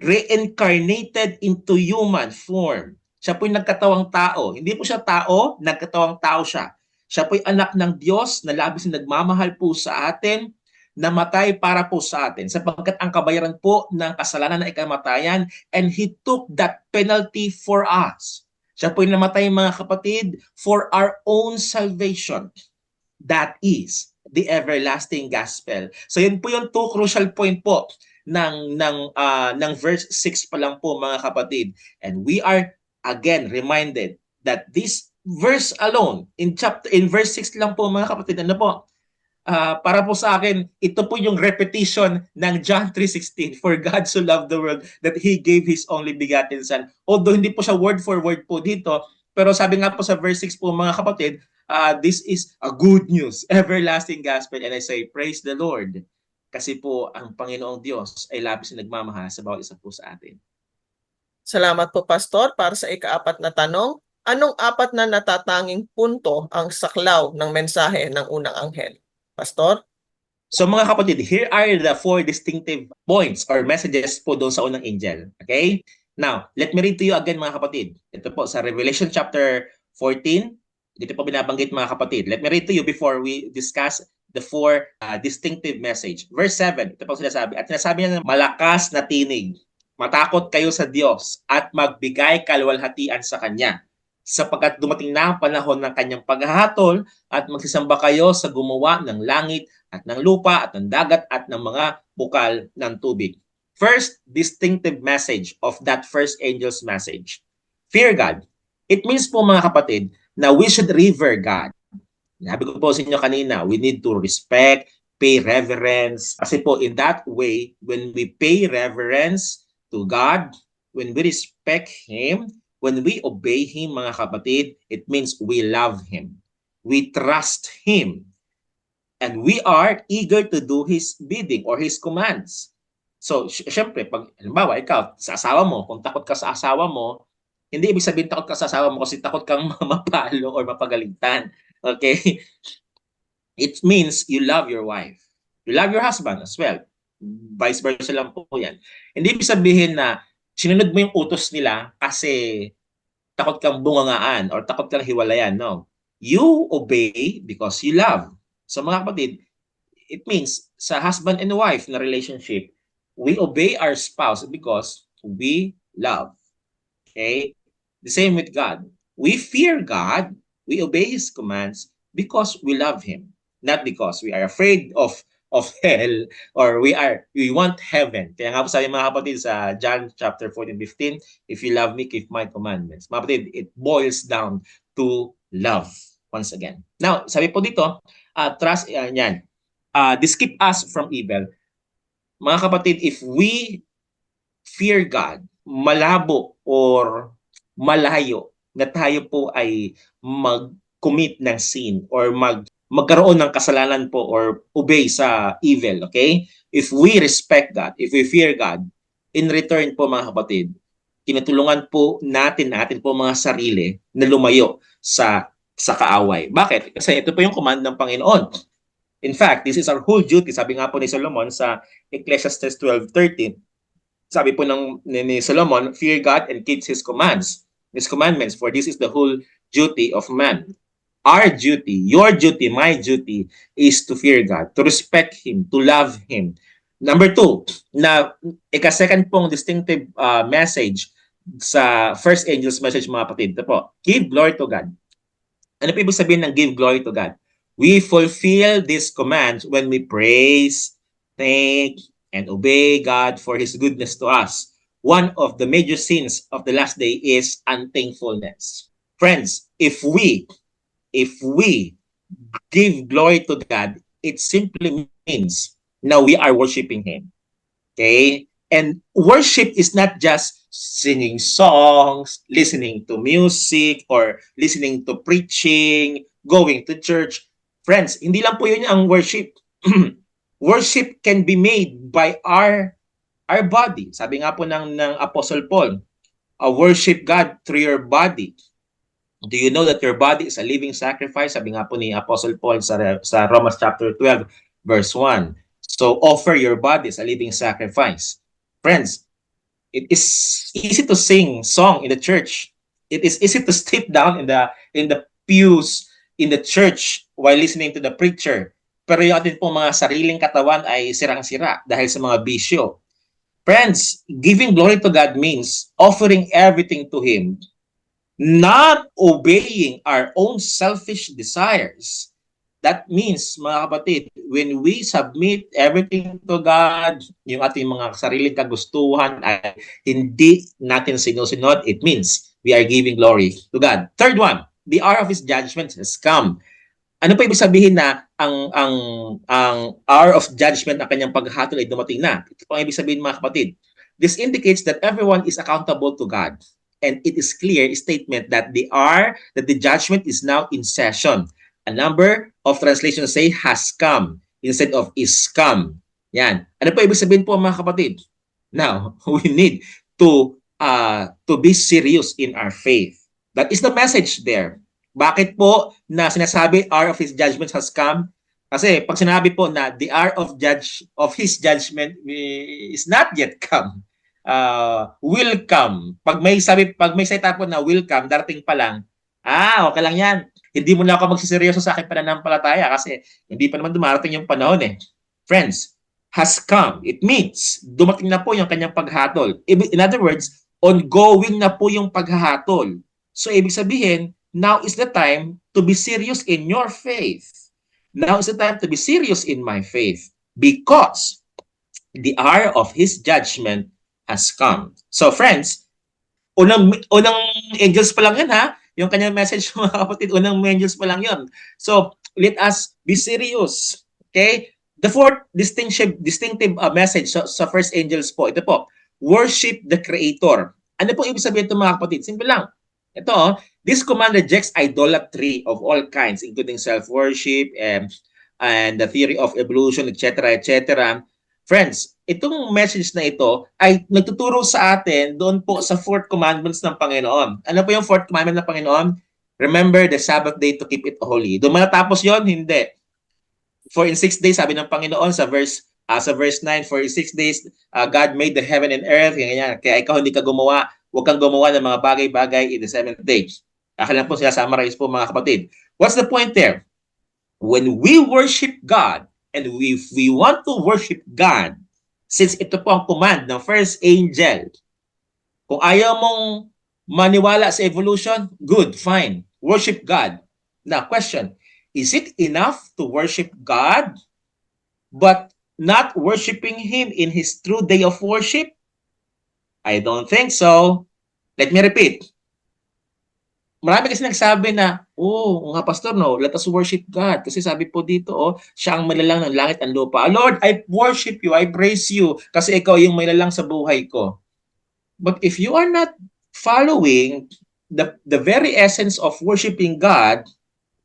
reincarnated into human form. Siya po'y nagkatawang tao. Hindi po siya tao, nagkatawang tao siya. Siya po'y anak ng Diyos na labis na nagmamahal po sa atin, namatay para po sa atin, sapagkat ang kabayaran po ng kasalanan na ikamatayan, and He took that penalty for us. Siya po'y namatay, mga kapatid, for our own salvation. That is the everlasting gospel. So yun po yung two crucial point po ng verse 6 pa lang po, mga kapatid. And we are again reminded that this verse alone in verse 6 lang po, mga kapatid, ano po? Para po sa akin, ito po yung repetition ng John 3:16. For God so loved the world that He gave His only begotten Son. Although hindi po siya word for word po dito, pero sabi nga po sa verse 6 po, mga kapatid, this is a good news, everlasting gospel. And I say, praise the Lord. Kasi po, ang Panginoong Diyos ay labis na nagmamahal sa bawat isa po sa atin. Salamat po, Pastor. Para sa ika-4 na tanong, anong 4 na natatanging punto ang saklaw ng mensahe ng unang anghel? Pastor? So mga kapatid, here are the 4 distinctive points or messages po doon sa unang angel. Okay? Now, let me read to you again, mga kapatid. Ito po sa Revelation chapter 14. Dito po binabanggit, mga kapatid. Let me read to you before we discuss the 4 distinctive message. Verse 7, ito po sinasabi. At sinasabi niya ng malakas na tinig, matakot kayo sa Diyos at magbigay kaluwalhatian sa Kanya, sapagkat dumating na ang panahon ng Kanyang paghahatol at magsisamba kayo sa gumawa ng langit at ng lupa at ng dagat at ng mga bukal ng tubig. First distinctive message of that first angel's message. Fear God. It means po, mga kapatid, na we should revere God. Sabi ko po sa inyo kanina, we need to respect, pay reverence. Kasi po in that way, when we pay reverence to God, when we respect Him, when we obey Him, mga kapatid, it means we love Him. We trust Him. And we are eager to do His bidding or His commands. So, syempre, pag, halimbawa, ikaw, sa asawa mo, kung takot ka sa asawa mo, hindi ibig sabihin takot ka sa asawa mo kasi takot kang mapalo or mapagalitan. Okay? It means you love your wife. You love your husband as well. Vice versa lang po yan. Hindi ibig sabihin na sinunod mo yung utos nila kasi takot kang bungangaan or takot kang hiwalayan. No. You obey because you love. So mga kapatid, it means sa husband and wife na relationship, we obey our spouse because we love. Okay? The same with God. We fear God, we obey His commands because we love Him, not because we are afraid of hell or we want heaven. Kaya nga po sabi, mga kapatid, sa John chapter 14:15, if you love me, keep my commandments. Mga kapatid, it boils down to love once again. Now, sabi po dito, trust, yan. This keep us from evil. Mga kapatid, if we fear God, malabo or malayo na tayo po ay mag-commit ng sin or magkaroon ng kasalanan po or obey sa evil, okay? If we respect God, if we fear God, in return po, mga kapatid, tinutulungan po natin po mga sarili na lumayo sa kaaway. Bakit? Kasi ito po yung command ng Panginoon. In fact, this is our whole duty. Sabi nga po ni Solomon sa Ecclesiastes 12:13, sabi po ni Solomon, fear God and keep His commands, His commandments, for this is the whole duty of man. Our duty, your duty, my duty is to fear God, to respect Him, to love Him. Number 2, na ika-second pong distinctive message sa first angel's message, mga kapatid, ito po, give glory to God. Ano po ibig sabihin ng give glory to God? We fulfill this command when we praise, thank, and obey God for His goodness to us. One of the major sins of the last day is unthankfulness. Friends, if we give glory to God, it simply means now we are worshiping Him. Okay? And worship is not just singing songs, listening to music, or listening to preaching, going to church. Friends, hindi lang po yun ang worship. Worship can be made by our body. Sabi nga po ng Apostle Paul, worship God through your body. Do you know that your body is a living sacrifice? Sabi nga po ni Apostle Paul sa Romans chapter 12, verse 1. So offer your body as a living sacrifice. Friends, it is easy to sing song in the church. It is easy to step down in the pews in the church while listening to the preacher. Pero yung atin pong mga sariling katawan ay sirang-sira dahil sa mga bisyo. Friends, giving glory to God means offering everything to Him, not obeying our own selfish desires. That means, mga kapatid, when we submit everything to God, yung ating mga sariling kagustuhan ay hindi natin sinusunod, it means we are giving glory to God. Third one, the hour of His judgment has come. Ano pa ibig sabihin na ang hour of judgment ng kanyang paghahatol ay dumating na? Ito pang ibig sabihin, mga kapatid. This indicates that everyone is accountable to God. And it is clear statement that the judgment is now in session. A number of translations say has come instead of is come. Yan. Ano pa ibig sabihin po, mga kapatid? Now, we need to be serious in our faith. That is the message there. Bakit po na sinasabi hour of His judgment has come? Kasi pag sinabi po na the hour of His judgment is not yet come, will come. Pag may salita po na will come, darating pa lang, okay lang yan. Hindi mo na ako magsiseryoso sa aking pananampalataya kasi hindi pa naman dumarating yung panahon eh. Friends, has come. It means dumating na po yung kanyang paghatol. In other words, ongoing na po yung paghahatol. So ibig sabihin, now is the time to be serious in your faith. Now is the time to be serious in my faith because the hour of His judgment has come. So friends, unang angels pa lang yan ha. Yung kanyang message, mga kapatid, unang angels pa lang yun. So let us be serious. Okay? The fourth distinctive message sa first angels po, ito po, worship the Creator. Ano po ibig sabihin ito, mga kapatid? Simple lang. Ito, this command rejects idolatry of all kinds, including self-worship and the theory of evolution, etc., etc. Friends, itong message na ito ay nagtuturo sa atin doon po sa fourth commandments ng Panginoon. Ano po yung fourth commandment ng Panginoon? Remember the Sabbath day to keep it holy. Doon matapos yon? Hindi. For in 6 days, sabi ng Panginoon sa verse 9, for in 6 days, God made the heaven and earth. Kaya ikaw hindi ka gumawa. Huwag kang gumawa ng mga bagay-bagay in the 7th day. Akala po sila summarize po, mga kapatid. What's the point there? When we worship God, and if we want to worship God, since ito po ang command ng first angel, kung ayaw mong maniwala sa evolution, good, fine. Worship God. Now, question, is it enough to worship God, but not worshiping Him in His true day of worship? I don't think so. Let me repeat. Marami kasi nagsabi na, nga pastor, no, let us worship God. Kasi sabi po dito, siya ang malalang ng langit at lupa. Lord, I worship you, I praise you, kasi ikaw yung malalang sa buhay ko. But if you are not following the very essence of worshiping God,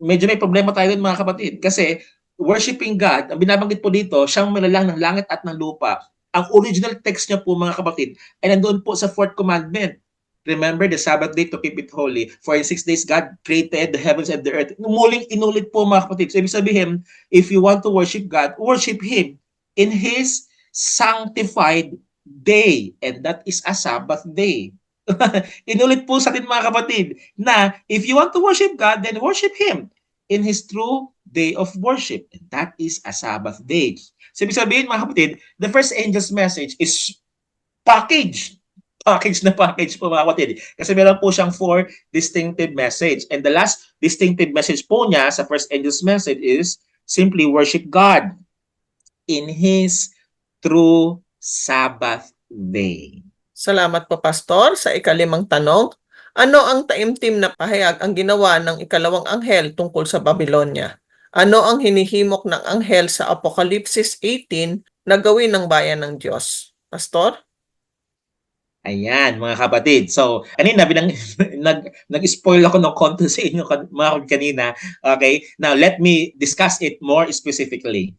medyo may problema tayo dun, mga kapatid. Kasi worshiping God, ang binabanggit po dito, siyang malalang ng langit at ng lupa. Ang original text niya po, mga kapatid, ay nandoon po sa fourth commandment. Remember the Sabbath day to keep it holy. For in 6 days, God created the heavens and the earth. Muling inulit po, mga kapatid. So, ibig sabihin, if you want to worship God, worship Him in His sanctified day. And that is a Sabbath day. Inulit po sa atin, mga kapatid, na if you want to worship God, then worship Him in His true day of worship. And that is a Sabbath day. So, ibig sabihin, mga kapatid, the first angel's message is package po, mga kapatid. Kasi meron po siyang 4 distinctive message. And the last distinctive message po niya sa first angel's message is simply worship God in His true Sabbath day. Salamat po, Pastor. Sa ikalimang tanong, ano ang taimtim na pahayag ang ginawa ng ikalawang anghel tungkol sa Babylonia? Ano ang hinihimok ng anghel sa Apokalipsis 18 na gawin ng bayan ng Diyos? Pastor? Ayan, mga kapatid. So, kanina nag-spoil ako ng konti sa inyo mga kapatid kanina. Okay? Now, let me discuss it more specifically.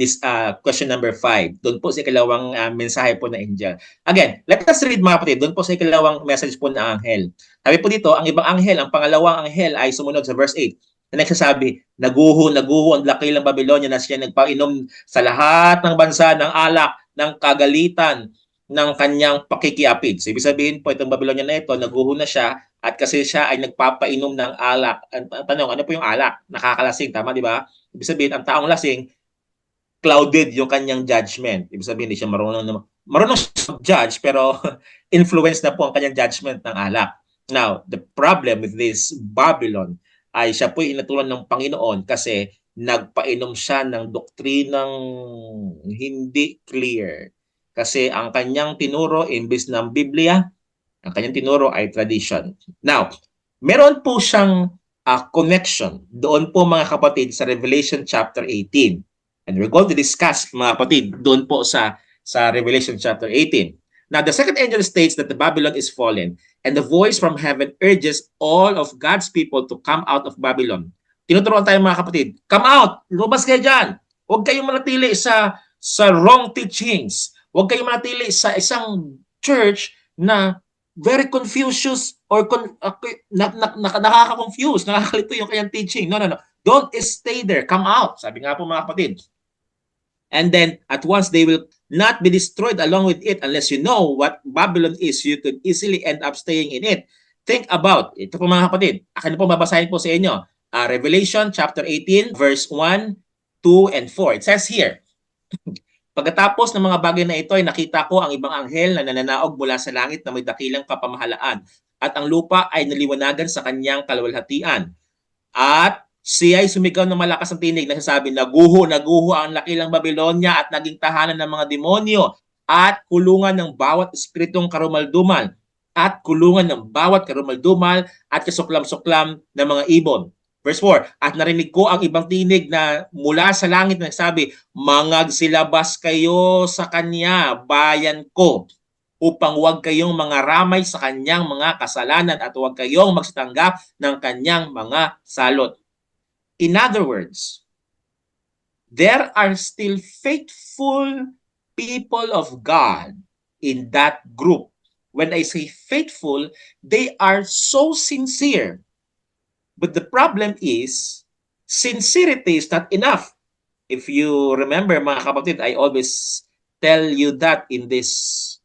This question number 5. Doon po sa ikalawang mensahe po na angel. Again, let us read mga kapatid. Doon po sa ikalawang message po na anghel. Sabi po dito, ang ibang anghel, ang pangalawang anghel ay sumunod sa verse 8 na nagsasabi, naguho ang dakilang Babylonia na siya nagpainom sa lahat ng bansa ng alak, ng kagalitan, ng kanyang pakikiapid. So, ibig sabihin po, itong Babylonia na ito, naguho na siya at kasi siya ay nagpapainom ng alak. Ang tanong, ano po yung alak? Nakakalasing, tama di ba? Ibig sabihin, ang taong lasing, clouded yung kanyang judgment. Ibig sabihin, hindi siya marunong siya judge pero influence na po ang kanyang judgment ng alak. Now, the problem with this Babylon ay siya po inatulan ng Panginoon kasi nagpainom siya ng doktrinang hindi clear. Kasi ang kanyang tinuro, imbis ng Biblia, ang kanyang tinuro ay tradition. Now, meron po siyang connection doon po mga kapatid sa Revelation chapter 18. And we're going to discuss mga kapatid doon po sa Revelation chapter 18. Now, the second angel states that the Babylon is fallen and the voice from heaven urges all of God's people to come out of Babylon. Tinuturuan tayo mga kapatid, come out! Lumabas kayo dyan! Huwag kayong manatili sa wrong teachings. Huwag kayong manatili sa isang church na very confucious or nakaka-confuse, nakakalito yung kanyang teaching. No. Don't stay there. Come out. Sabi nga po mga kapatid. And then, at once, they will not be destroyed along with it unless you know what Babylon is. You could easily end up staying in it. Think about, ito po mga kapatid, akin po babasahin po sa inyo. Revelation chapter 18, verse 1, 2, and 4. It says here, pagkatapos ng mga bagay na ito ay nakita ko ang ibang anghel na nananaog mula sa langit na may dakilang kapamahalaan at ang lupa ay naliwanagan sa kanyang kaluwalhatian. At siya ay sumigaw ng malakas ng tinig, nagsasabi, naguho ang lakilang Babylonia at naging tahanan ng mga demonyo at kulungan ng bawat espiritong karumaldumal at kulungan ng bawat karumaldumal at kasuklam-suklam ng mga ibon. Verse 4, at narinig ko ang ibang tinig na mula sa langit na nagsabi, mangagsilabas kayo sa kanya, bayan ko, upang huwag kayong mga ramay sa kanyang mga kasalanan at huwag kayong magsitanggap ng kanyang mga salot. In other words, there are still faithful people of God in that group. When I say faithful, they are so sincere. But the problem is, sincerity is not enough. If you remember, mga kapatid, I always tell you that in this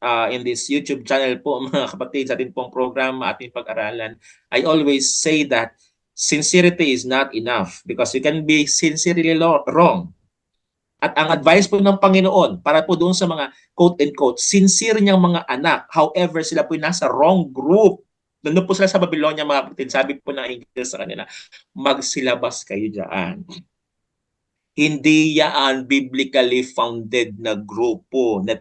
YouTube channel po, mga kapatid, sa ating pong program, ating pag-aralan, I always say that sincerity is not enough because you can be sincerely wrong. At ang advice po ng Panginoon para po doon sa mga quote-unquote sincere niyang mga anak, however, sila po nasa wrong group. Nandun po sila sa Babylonia, mga kapatid, sabi po ng angel sa kanila, magsilabas kayo dyan. Hindi yan biblically founded na grupo na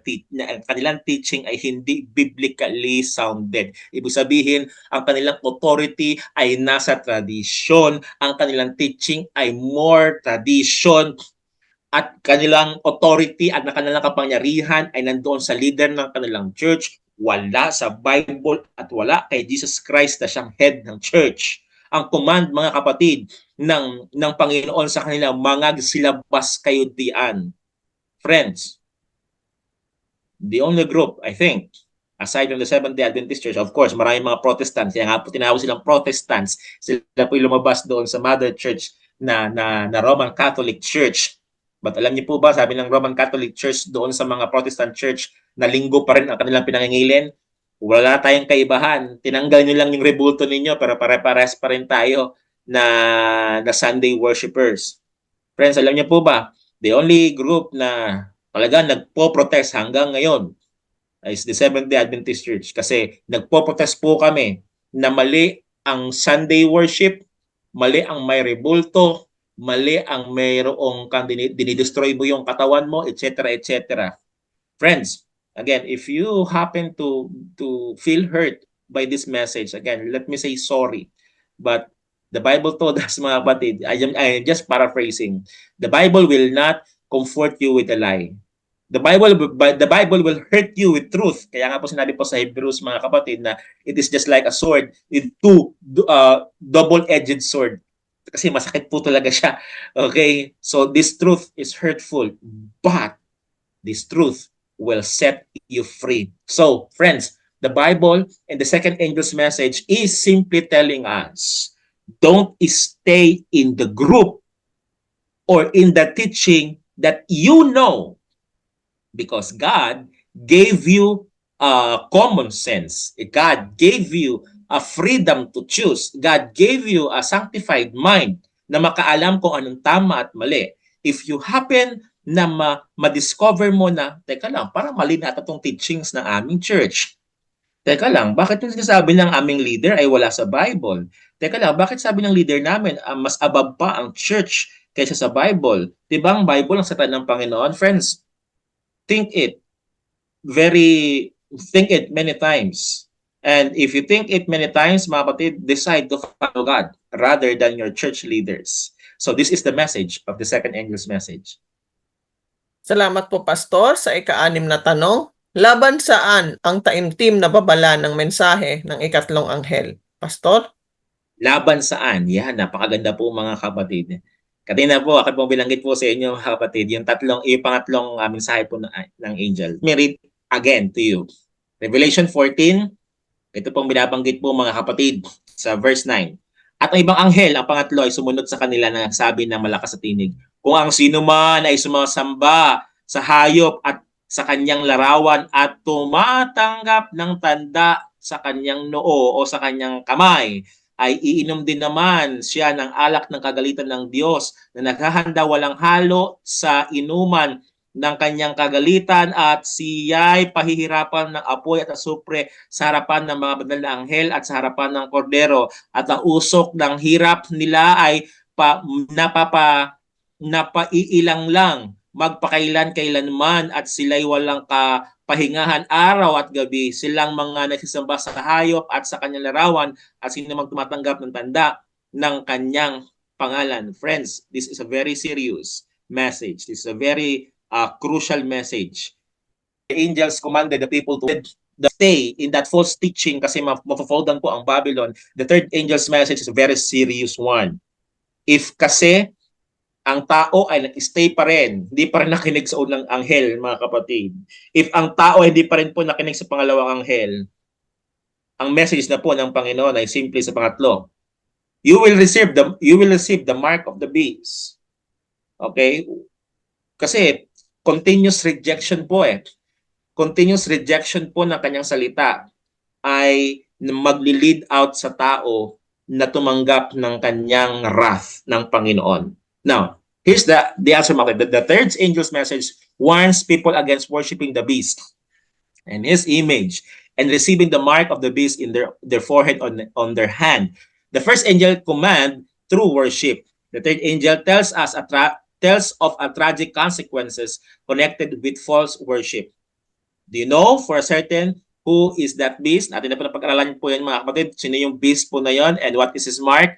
kanilang teaching ay hindi biblically sounded. Ibig sabihin, ang kanilang authority ay nasa tradisyon, ang kanilang teaching ay more tradition, at kanilang authority at kanilang kapangyarihan ay nandoon sa leader ng kanilang church, wala sa Bible at wala kay Jesus Christ na siyang head ng church. Ang command, mga kapatid, ng Panginoon sa kanila, mangagsilabas kayo diyan. Friends, the only group, I think, aside from the Seventh-day Adventist Church, of course, maraming mga Protestants, kaya nga po tinawag silang Protestants, sila po lumabas doon sa Mother Church na Roman Catholic Church. But alam niyo po ba, sabi ng Roman Catholic Church doon sa mga Protestant Church, na linggo pa rin ang kanilang pinangingilin? Wala tayong kaibahan. Tinanggal niyo lang yung rebulto ninyo, pero pare-pares pa rin tayo na Sunday worshipers. Friends, alam niyo po ba, the only group na talagang nagpo-protest hanggang ngayon is the Seventh-day Adventist Church. Kasi nagpo-protest po kami na mali ang Sunday worship, mali ang may rebulto, mali ang mayroong dinidestroy mo yung katawan mo, etc., etc. Friends, again, if you happen to feel hurt by this message, again, let me say sorry. But the Bible told us, mga kapatid, I am just paraphrasing, the Bible will not comfort you with a lie. The Bible will hurt you with truth. Kaya nga po sinabi po sa Hebrews, mga kapatid, na it is just like a sword with two double-edged sword. Kasi masakit po talaga siya. Okay? So this truth is hurtful, but this truth will set you free. So, friends, the Bible and the second angel's message is simply telling us, don't stay in the group or in the teaching that you know, because God gave you common sense. God gave you a freedom to choose. God gave you a sanctified mind na makaalam kung anong tama at mali. If you happen na ma-discover mo na, teka lang, parang mali na itong teachings ng aming church. Teka lang, bakit yung sinasabi ng aming leader ay wala sa Bible? Teka lang, bakit sabi ng leader namin mas above pa ang church kaysa sa Bible? Diba ang Bible ang salita ng Panginoon? Friends, think it many times. And if you think it many times, mga kapatid, decide to follow God rather than your church leaders. So this is the message of the second angel's message. Salamat po, Pastor, sa ika-6 na tanong. Laban saan ang taimtim na babala ng mensahe ng ikatlong anghel? Pastor? Laban saan? Yan, napakaganda po, mga kapatid. Kanina po, ako pong binanggit po sa inyo, mga kapatid, yung pangatlong mensahe po ng angel. Let me read again to you. Revelation 14, ito pong binabanggit po, mga kapatid, sa verse 9. At ang ibang anghel, ang pangatlo, ay sumunod sa kanila na nagsabi ng malakas sa tinig, kung ang sino man ay sumasamba sa hayop at sa kanyang larawan at tumatanggap ng tanda sa kanyang noo o sa kanyang kamay, ay iinom din naman siya ng alak ng kagalitan ng Diyos na naghahanda walang halo sa inuman ng kanyang kagalitan, at siya'y pahihirapan ng apoy at asupre sa harapan ng mga banal na anghel at sa harapan ng kordero, at ang usok ng hirap nila ay napaiilang lang magpakailan-kailanman, at sila'y walang kapahingahan araw at gabi. Silang mga nagsisamba sa hayop at sa kanyang larawan at sino mang tumatanggap ng tanda ng kanyang pangalan. Friends, this is a very serious message. This is a very crucial message. The angels commanded the people to stay in that false teaching kasi mapafoldan po ang Babylon. The third angel's message is a very serious one. If kasi ang tao ay nag-stay pa rin, hindi pa rin nakinig sa unang anghel, mga kapatid. If ang tao ay hindi pa rin po nakinig sa pangalawang anghel, ang message na po ng Panginoon ay simple sa pangatlo. You will receive the mark of the beast. Okay? Kasi continuous rejection po Continuous rejection po ng kanyang salita ay magli-lead out sa tao na tumanggap ng kanyang wrath ng Panginoon. Now, here's the answer. The third angel's message warns people against worshiping the beast and his image and receiving the mark of the beast in their forehead on their hand. The first angel command true worship. The third angel tells of a tragic consequences connected with false worship. Do you know for a certain who is that beast? Natin na po napag-aralan po yan, mga kapatid. Sino yung beast po na yon and what is his mark?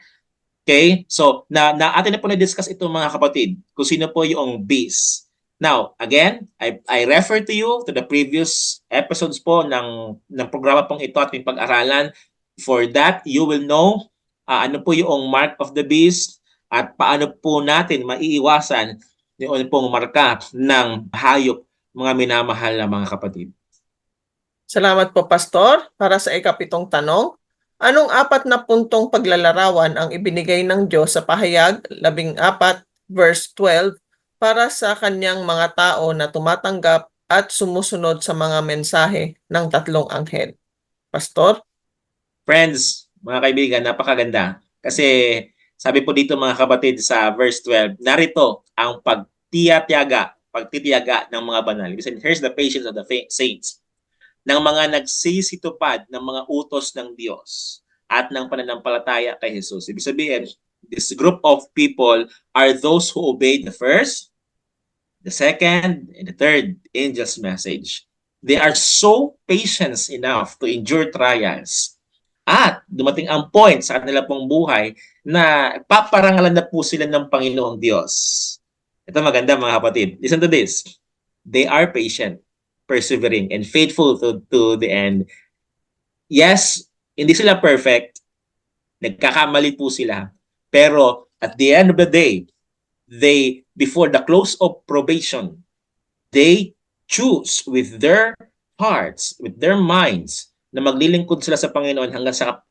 Okay? So, atin na po na-discuss ito, mga kapatid, kung sino po yung beast. Now, again, I refer to you to the previous episodes po ng programa pong ito at yung pag-aralan. For that, you will know ano po yung mark of the beast at paano po natin maiiwasan yung pong marka ng hayop, mga minamahal na mga kapatid. Salamat po, Pastor. Para sa ika-7 tanong, anong 4 na puntong paglalarawan ang ibinigay ng Diyos sa pahayag 14 verse 12 para sa kanyang mga tao na tumatanggap at sumusunod sa mga mensahe ng 3 anghel? Pastor? Friends, mga kaibigan, napakaganda. Kasi sabi po dito, mga kapatid, sa verse 12, narito ang pagtitiyaga ng mga banal. Here's the patience of the saints, ng mga nagsisitupad ng mga utos ng Diyos at ng pananampalataya kay Jesus. Ibig sabihin, this group of people are those who obeyed the first, the second, and the third angel's message. They are so patient enough to endure trials. At dumating ang point sa kanila pong buhay na paparangalan na po sila ng Panginoong Diyos. Ito maganda, mga kapatid. Listen to this. they are patient, persevering, and faithful to the end. Yes, hindi sila perfect, nagkakamali po sila, pero at the end of the day, before the close of probation, they choose with their hearts, with their minds, na maglilingkod sila sa Panginoon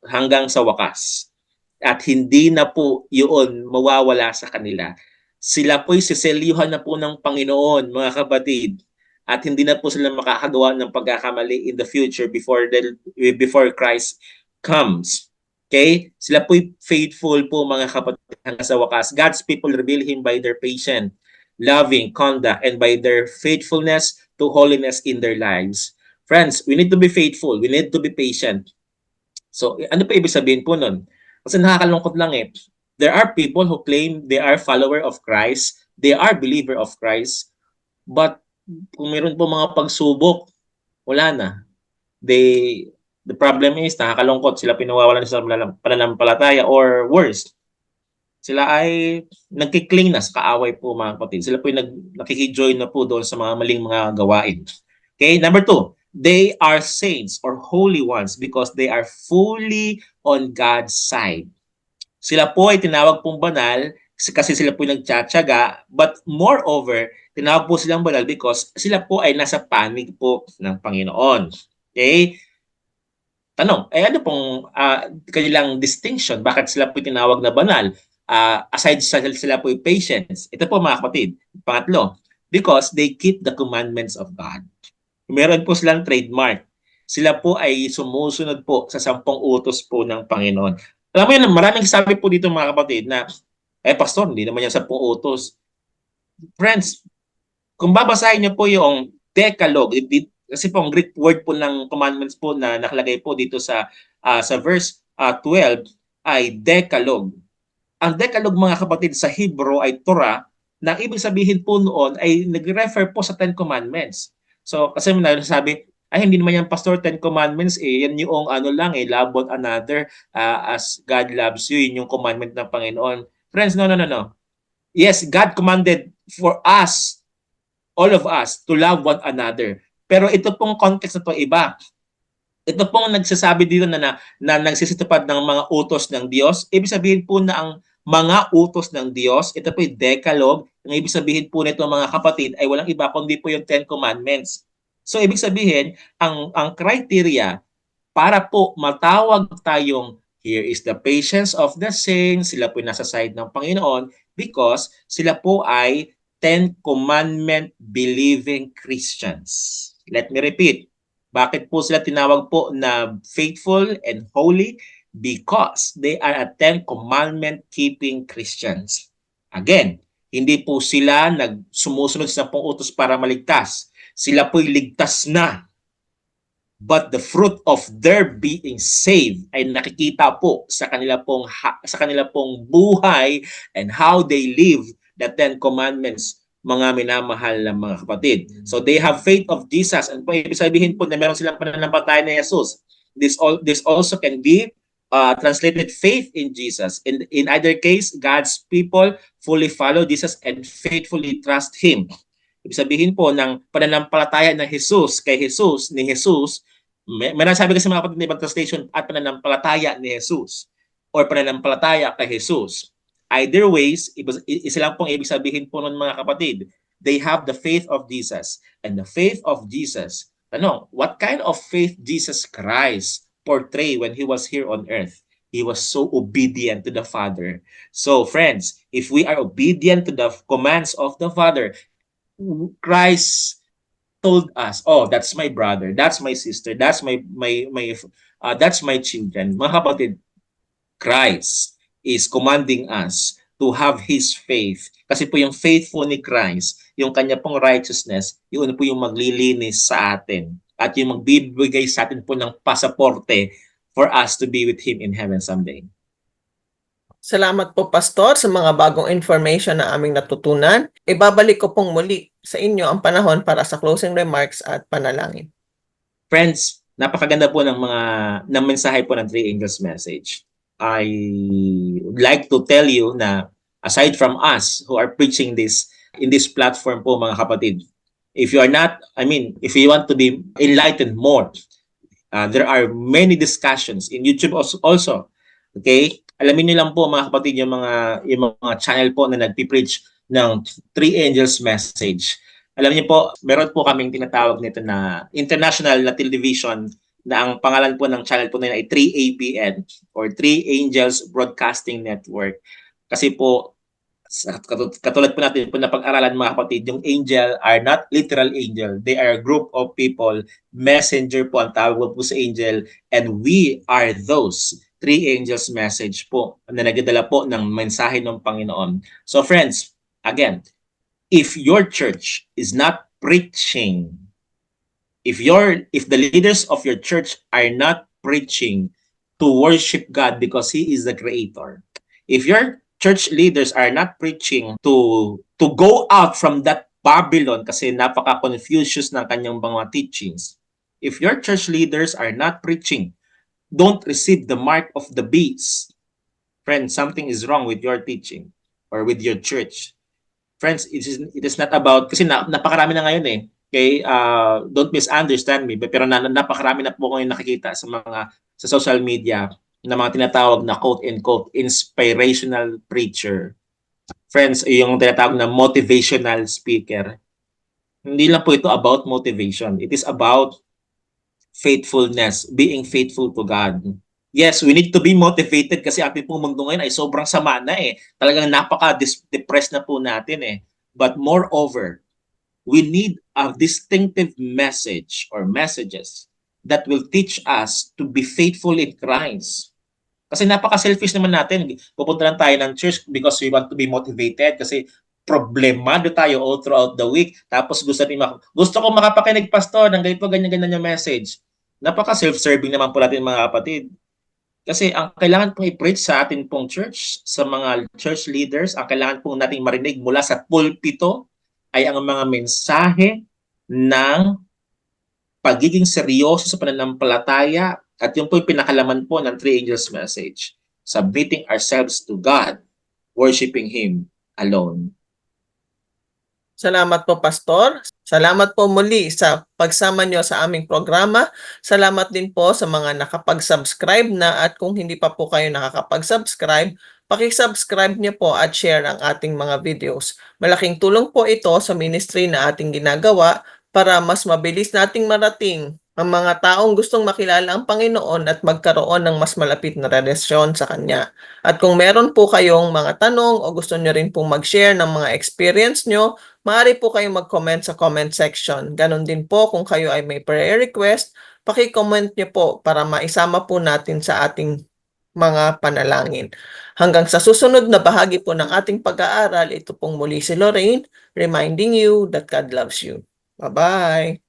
hanggang sa wakas. At hindi na po yun mawawala sa kanila. Sila po'y siselyuhan na po ng Panginoon, mga kapatid. At hindi na po sila makakagawa ng pagkakamali in the future before Christ comes. Okay? Sila po'y faithful po, mga kapatid, hanggang sa wakas. God's people reveal Him by their patient, loving conduct, and by their faithfulness to holiness in their lives. Friends, we need to be faithful. We need to be patient. So, ano pa ibig sabihin po nun? Kasi nakakalungkot lang eh. There are people who claim they are follower of Christ, they are believer of Christ, but kung meron po mga pagsubok, wala na. The problem is, nakakalungkot, sila pinawawalan sa pananampalataya, or worse, sila ay nagkikling na sa kaaway po, mga kapatid. Sila po yung nakikijoin na po doon sa mga maling mga gawain. Okay, number 2, they are saints or holy ones because they are fully on God's side. Sila po ay tinawag pong banal kasi sila po yung nagtsatsaga, but moreover, tinawag po silang banal because sila po ay nasa panig po ng Panginoon. Okay? Tanong, ano pong kanilang distinction? Bakit sila po tinawag na banal? Aside sa sila po yung patience. Ito po, mga kapatid. Pangatlo, because they keep the commandments of God. Meron po silang trademark. Sila po ay sumusunod po sa 10 utos po ng Panginoon. Alam mo yun, maraming sabi po dito, mga kapatid, na, pastor, hindi naman yan 10 utos. Friends, kung babasahin niyo po yung Decalogue, kasi po ang Greek word po ng commandments po na nakalagay po dito sa verse 12 ay Decalogue. Ang Decalogue, mga kapatid, sa Hebrew ay Torah, na ibig sabihin po noon ay nag-refer po sa 10 Commandments. So, kasi nasabi, ay hindi naman yan, pastor, 10 Commandments, yan yung love one another as God loves you, yun yung commandment ng Panginoon. Friends, no. Yes, God commanded for us, all of us, to love one another. Pero ito pong context na to iba. Ito pong nagsasabi dito na nagsisitupad ng mga utos ng Diyos. Ibig sabihin po na ang mga utos ng Diyos, ito po yung Decalogue, ang ibig sabihin po nito, mga kapatid, ay walang iba kundi po yung 10 Commandments. So ibig sabihin, ang criteria para po matawag tayong here is the patience of the saints, sila po nasa side ng Panginoon because sila po ay 10 Commandment believing Christians. Let me repeat. Bakit po sila tinawag po na faithful and holy? Because they are a 10 Commandment keeping Christians. Again, hindi po sila sumusunod sa 10 utos para maligtas. Sila po'y ligtas na. But the fruit of their being saved ay nakikita po sa kanila pong buhay and how they live the 10 Commandments, mga minamahal na mga kapatid. So they have faith of Jesus. And po ibig sabihin po na meron silang pananampalataya na Jesus. This also can be translated faith in Jesus. In either case, God's people fully follow Jesus and faithfully trust Him. Ibig sabihin po ng pananampalataya ng Jesus ni Jesus, may nasabi kasi mga kapatid na ibang translation at pananampalataya ni Jesus or pananampalataya kay Jesus. Either ways, isa lang pong ibig sabihin po ng mga kapatid. They have the faith of Jesus. And the faith of Jesus, what kind of faith Jesus Christ portrayed when He was here on earth? He was so obedient to the Father. So friends, if we are obedient to the commands of the Father, Christ told us, oh, that's my brother, that's my sister, that's that's my children. Mga kapatid, Christ is commanding us to have His faith. Kasi po yung faithful ni Christ, yung kanya pong righteousness, yun po yung maglilinis sa atin. At yung magbibigay sa atin po ng pasaporte for us to be with Him in heaven someday. Salamat po, Pastor, sa mga bagong information na aming natutunan. Ibabalik ko pong muli sa inyo ang panahon para sa closing remarks at panalangin. Friends, napakaganda po ng mensahe po ng Three Angels Message. I would like to tell you na aside from us who are preaching this in this platform po, mga kapatid, If you are not, if you want to be enlightened more, there are many discussions in YouTube also. Okay? Alamin niyo lang po mga kapatid yung mga channel po na nagpi-preach ng Three Angels Message. Alam niyo po, meron po kaming tinatawag nito na international na television na ang pangalan po ng channel po na yun ay 3ABN or Three Angels Broadcasting Network. Kasi po, katulad po natin po na pag-aralan mga kapatid, yung angel are not literal angel. They are a group of people. Messenger po ang tawag po sa angel. And we are those three angels message po na nagdadala po ng mensahe ng Panginoon. So friends, again, if your church is not preaching, if the leaders of your church are not preaching to worship God because He is the Creator, if your church leaders are not preaching to go out from that Babylon kasi napaka-Confucius ng kanyang mga teachings, if your church leaders are not preaching, don't receive the mark of the beast, friends, something is wrong with your teaching or with your church. Friends, it is not about, kasi napakarami na ngayon eh. Okay, don't misunderstand me, pero napakarami na po ngayon nakikita sa social media na mga tinatawag na quote-unquote inspirational preacher. Friends, yung tinatawag na motivational speaker. Hindi lang po ito about motivation. It is about faithfulness, being faithful to God. Yes, we need to be motivated kasi ating pong mundo ngayon ay sobrang sama na eh. Talagang napaka-depressed na po natin eh. But moreover, we need a distinctive message or messages that will teach us to be faithful in Christ. Kasi napaka-selfish naman natin. Pupunta lang tayo ng church because we want to be motivated kasi problemado tayo all throughout the week. Tapos gusto ko makapakinig, pastor, ng ganito, ganyan-ganyan yung message. Napaka-self-serving naman po natin mga kapatid. Kasi ang kailangan pong i-preach sa atin pong church, sa mga church leaders, ang kailangan pong nating marinig mula sa pulpito ay ang mga mensahe ng pagiging seryoso sa pananampalataya at yung po yung pinakalaman po ng Three Angels Message. Submitting ourselves to God, worshiping Him alone. Salamat po, Pastor. Salamat po muli sa pagsama nyo sa aming programa. Salamat din po sa mga nakapag-subscribe na at kung hindi pa po kayo nakakapag-subscribe, paki-subscribe nyo po at share ang ating mga videos. Malaking tulong po ito sa ministry na ating ginagawa para mas mabilis nating marating ang mga taong gustong makilala ang Panginoon at magkaroon ng mas malapit na relasyon sa Kanya. At kung meron po kayong mga tanong o gusto nyo rin pong mag-share ng mga experience nyo, maaari po kayong mag-comment sa comment section. Ganon din po kung kayo ay may prayer request, paki-comment nyo po para maisama po natin sa ating mga panalangin. Hanggang sa susunod na bahagi po ng ating pag-aaral, ito pong muli si Lorraine, reminding you that God loves you. Bye-bye!